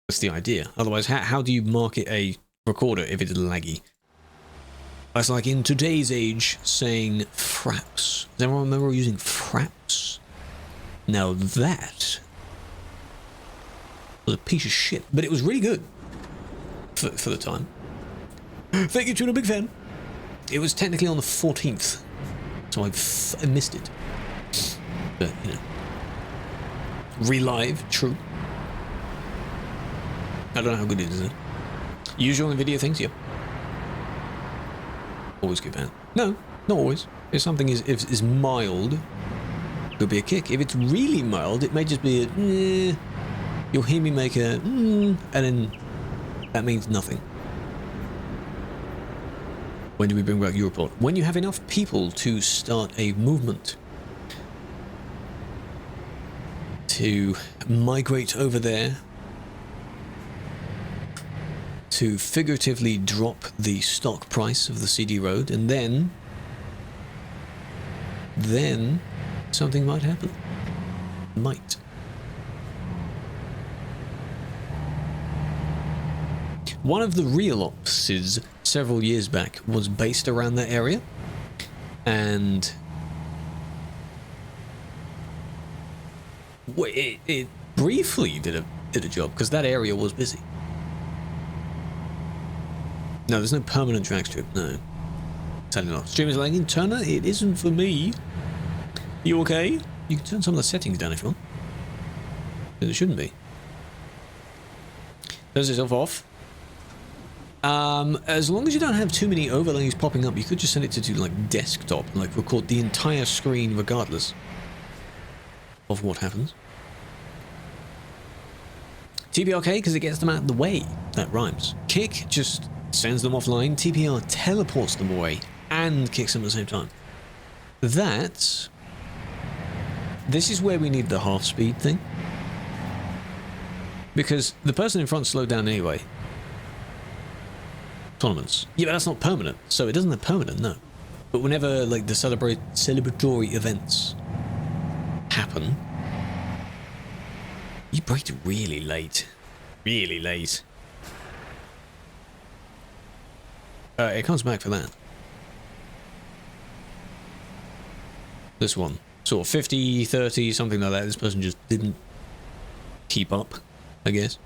That's the idea. Otherwise, how do you market a recorder if it's laggy? That's like in today's age saying fraps. Does everyone remember using fraps? Now that was a piece of shit, but it was really good for the time. Thank you, Tuna, big fan. It was technically on the 14th, so I missed it. But, you know. Relive, true. I don't know how good it is. Usual NVIDIA things, yep. Always good fan. No, not always. If something is mild, it could be a kick. If it's really mild, it may just be a you'll hear me make a and then that means nothing. When do we bring back Europort? When you have enough people to start a movement to migrate over there, to figuratively drop the stock price of the CD road, and then something might happen. Might. One of the real ops several years back was based around that area, and it briefly did a job because that area was busy. No, there's no permanent drag strip, no. Turn it off. Stream is lagging. Turner, it isn't for me. You okay? You can turn some of the settings down if you want. But it shouldn't be. Turns itself off. As long as you don't have too many overlays popping up, you could just send it to like desktop and like record the entire screen regardless of what happens. TBRK because it gets them out of the way. That rhymes. Kick, just sends them offline, TPR teleports them away, and kicks them at the same time. This is where we need the half speed thing. Because the person in front slowed down anyway. Tournaments. Yeah, but that's not permanent. So it doesn't have permanent, no. But whenever like the celebratory events happen, you braked really late. Really late. It comes back for that. This one. Sort of 50, 30, something like that. This person just didn't keep up, I guess.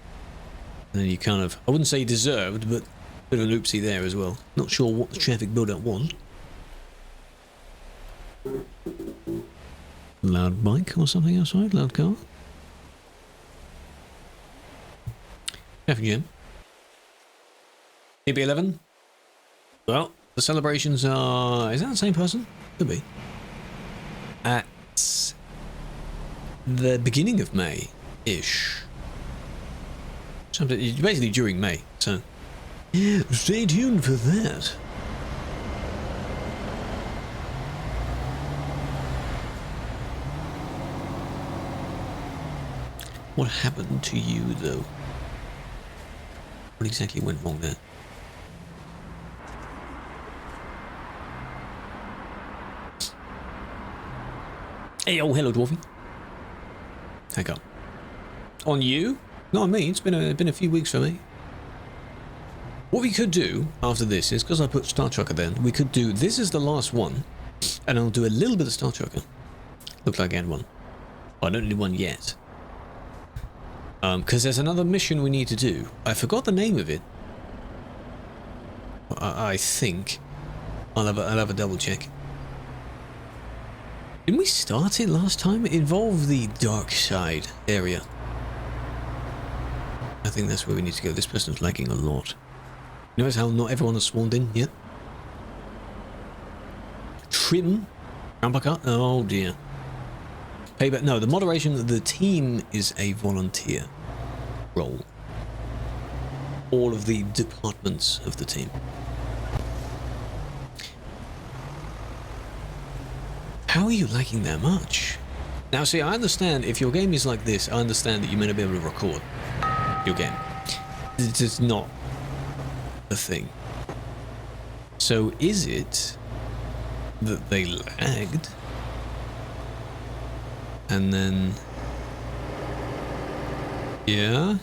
And then you kind of, I wouldn't say deserved, but a bit of an oopsie there as well. Not sure what the traffic build-up was. Loud bike or something outside? Loud car? Traffic jam. TB11. Well, the celebrations are... Is that the same person? Could be. At the beginning of May-ish. Something, basically during May, so... Stay tuned for that. What happened to you, though? What exactly went wrong there? Hey, oh, hello, Dwarfy. Hang on. On you? Not on me. It's been a few weeks for me. What we could do after this is, because I put Star Trucker then, we could do, this is the last one, and I'll do a little bit of Star Trucker. Looked like I had one. I don't need one yet. Because there's another mission we need to do. I forgot the name of it. I think. I'll have a double check. Didn't we start it last time? It involved the dark side area. I think that's where we need to go. This person's lagging a lot. Notice how not everyone has spawned in yet? Trim? Ramper cut? Oh dear. Payback. No, the moderation of the team is a volunteer role. All of the departments of the team. How are you lagging that much? Now see, I understand if your game is like this, I understand that you may not be able to record your game. It's just not a thing. So is it that they lagged? And then... Yeah?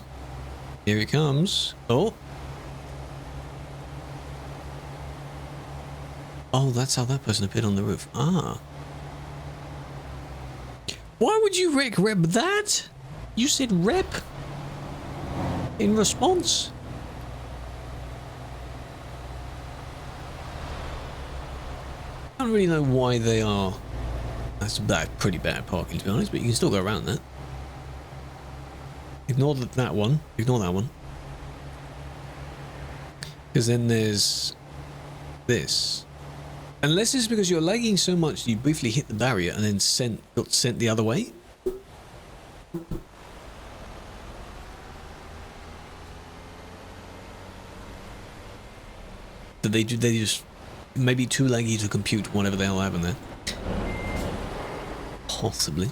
Here it comes. Oh! Oh, that's how that person appeared on the roof. Ah. Why would you rep that? You said rep in response. I don't really know why they are. That's pretty bad parking, to be honest, but you can still go around that. Ignore that one. Ignore that one. Because then there's this. Unless it's because you're lagging so much you briefly hit the barrier and then got sent the other way. Did they just maybe too laggy to compute whatever the hell happened there? Possibly.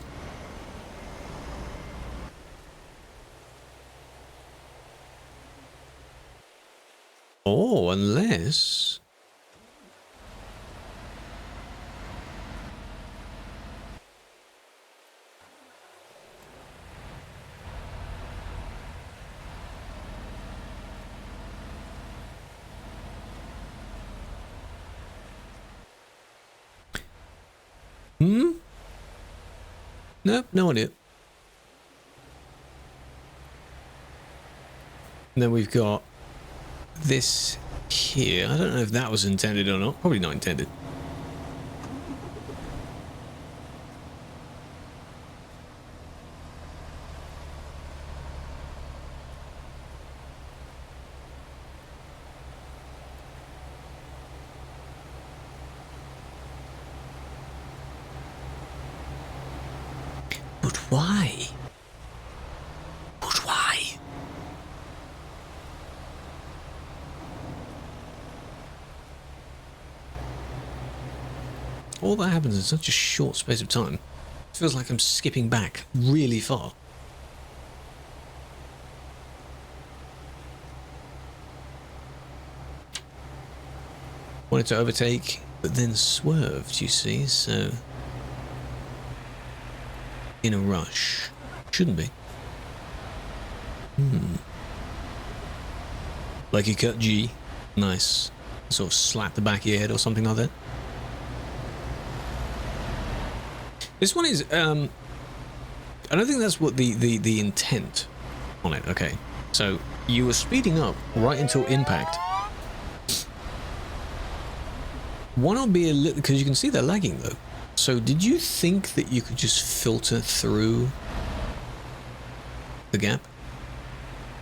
Oh, unless... Nope, no idea. And then we've got this here. I don't know if that was intended or not. Probably not intended. But why? But why? all that happens in such a short space of time. It feels like I'm skipping back really far. Wanted to overtake, but then swerved, you see, so... in a rush. Shouldn't be. Like you cut G. Nice. Sort of slap the back of your head or something like that. This one is, I don't think that's what the intent on it. Okay. So, you were speeding up right until impact. Why not be a little... because you can see they're lagging, though. So, did you think that you could just filter through the gap?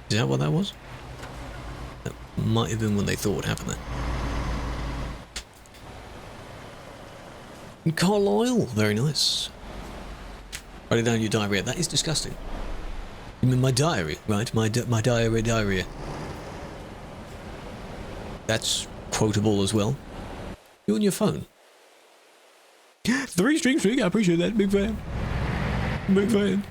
Is that what that was? That might have been what they thought would happen there. Carlisle, very nice. Write it down your diarrhea. That is disgusting. You mean my diary, right? My diarrhea. That's quotable as well. You on your phone? 3 string, I appreciate that. Big fan. Big fan.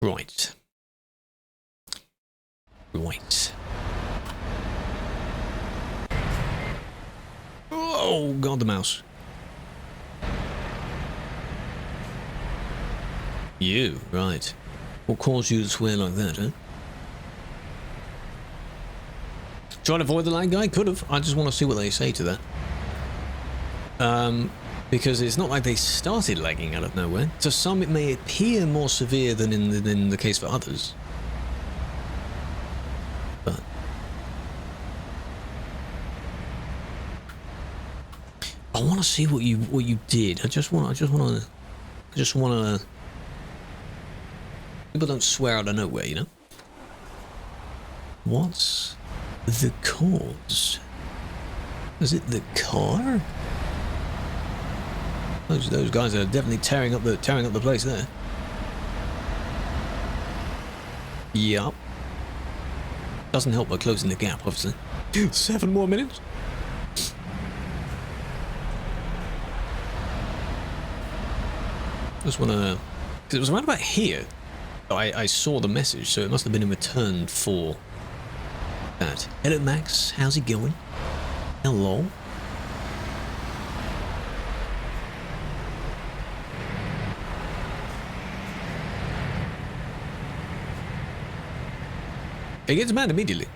Right. Right. Oh, God, the mouse. You, right. What caused you to swear like that, huh? Trying to avoid the lag guy? Could have. I just want to see what they say to that. Because it's not like they started lagging out of nowhere. To some, it may appear more severe than in the case for others. But I want to see what you did. I just want to. People don't swear out of nowhere, you know. What's the cause? Is it the car? Those guys are definitely tearing up the place there. Yup. Doesn't help by closing the gap, obviously. 7 more minutes. Just wanna... because it was right about here. I saw the message, so it must have been in return for that. Hello, Max. How's it going? Hello. It gets banned immediately.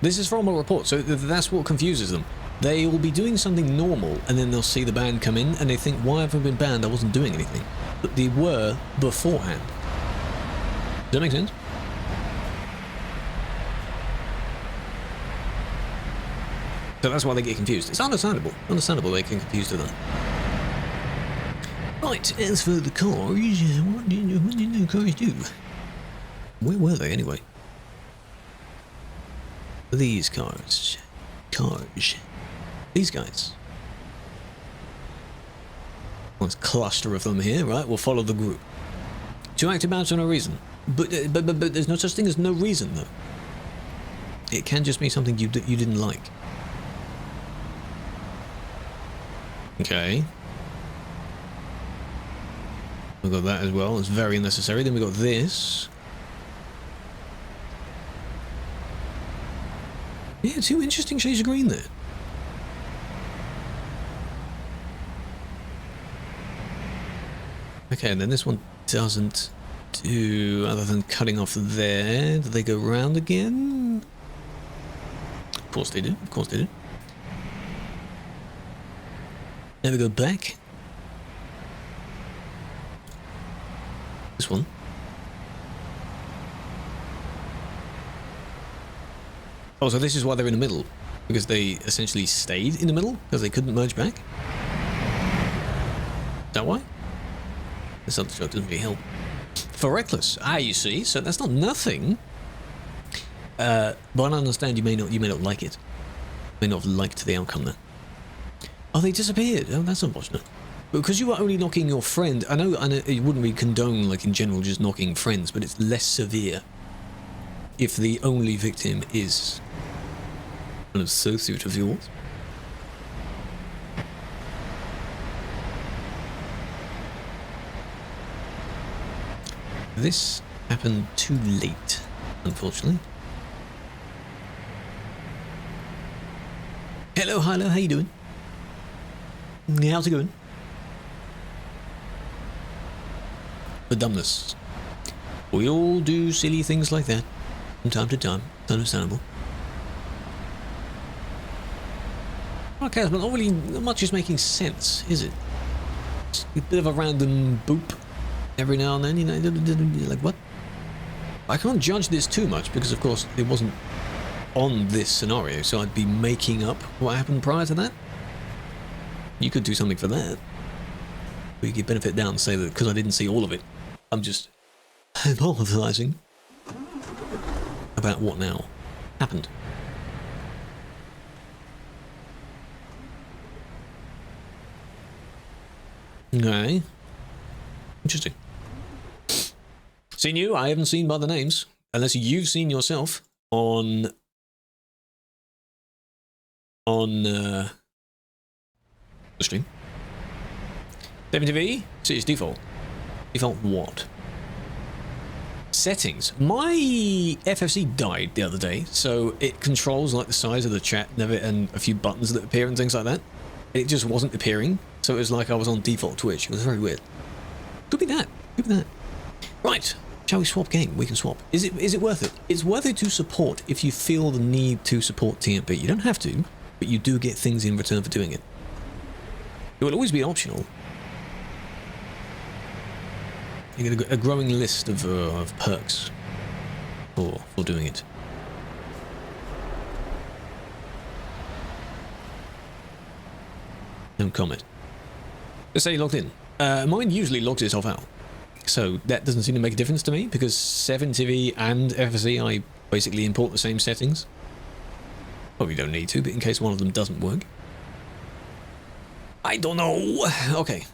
This is from a report, so that's what confuses them. They will be doing something normal, and then they'll see the ban come in, and they think, why have I been banned? I wasn't doing anything. But they were beforehand. Does that make sense? So that's why they get confused. It's understandable. Understandable they get confused with that. Right, as for the cars, what did the cars do? Where were they anyway? These cars. These guys. Well, it's a cluster of them here, right? We'll follow the group. 2 active mounts for no reason. But there's no such thing as no reason, though. It can just be something you didn't like. Okay. We've got that as well. It's very unnecessary. Then we've got this. Yeah, 2 interesting shades of green there. Okay, and then this one doesn't do other than cutting off there. Do they go round again? Of course they do. Of course they do. Now we go back. This one. Oh, so this is why they're in the middle. Because they essentially stayed in the middle? Because they couldn't merge back? Is that why? This other shot doesn't really help. For reckless. Ah, you see. So that's not nothing. But I understand you may not like it. You may not have liked the outcome there. Oh, they disappeared. Oh, that's unfortunate. But because you were only knocking your friend, I know it wouldn't be condone, like in general, just knocking friends, but it's less severe if the only victim is an associate of yours. This happened too late, unfortunately. Hello, how you doing? How's it going? The dumbness. We all do silly things like that from time to time. It's understandable. Okay, but not really much is making sense, is it? It's a bit of a random boop every now and then, you know, like what? I can't judge this too much because, of course, it wasn't on this scenario, so I'd be making up what happened prior to that. You could do something for that. We could benefit down and say that because I didn't see all of it, I'm just hypothesizing about what now happened. Okay. Interesting. Seen you? I haven't seen by the names. Unless you've seen yourself on the stream. 70V? See, it's default. Default what? Settings. My FFC died the other day, so it controls like the size of the chat and a few buttons that appear and things like that. It just wasn't appearing, so it was like I was on default Twitch. It was very weird. Could be that. Could be that. Right. Shall we swap game? We can swap. Is it worth it? It's worth it to support if you feel the need to support TMP. You don't have to, but you do get things in return for doing it. It will always be optional. You get a growing list of perks for doing it. No comment. Let's say you logged in. Mine usually logs itself out. So that doesn't seem to make a difference to me because 7TV and FSE, I basically import the same settings. Probably don't need to, but in case one of them doesn't work. I don't know. Okay,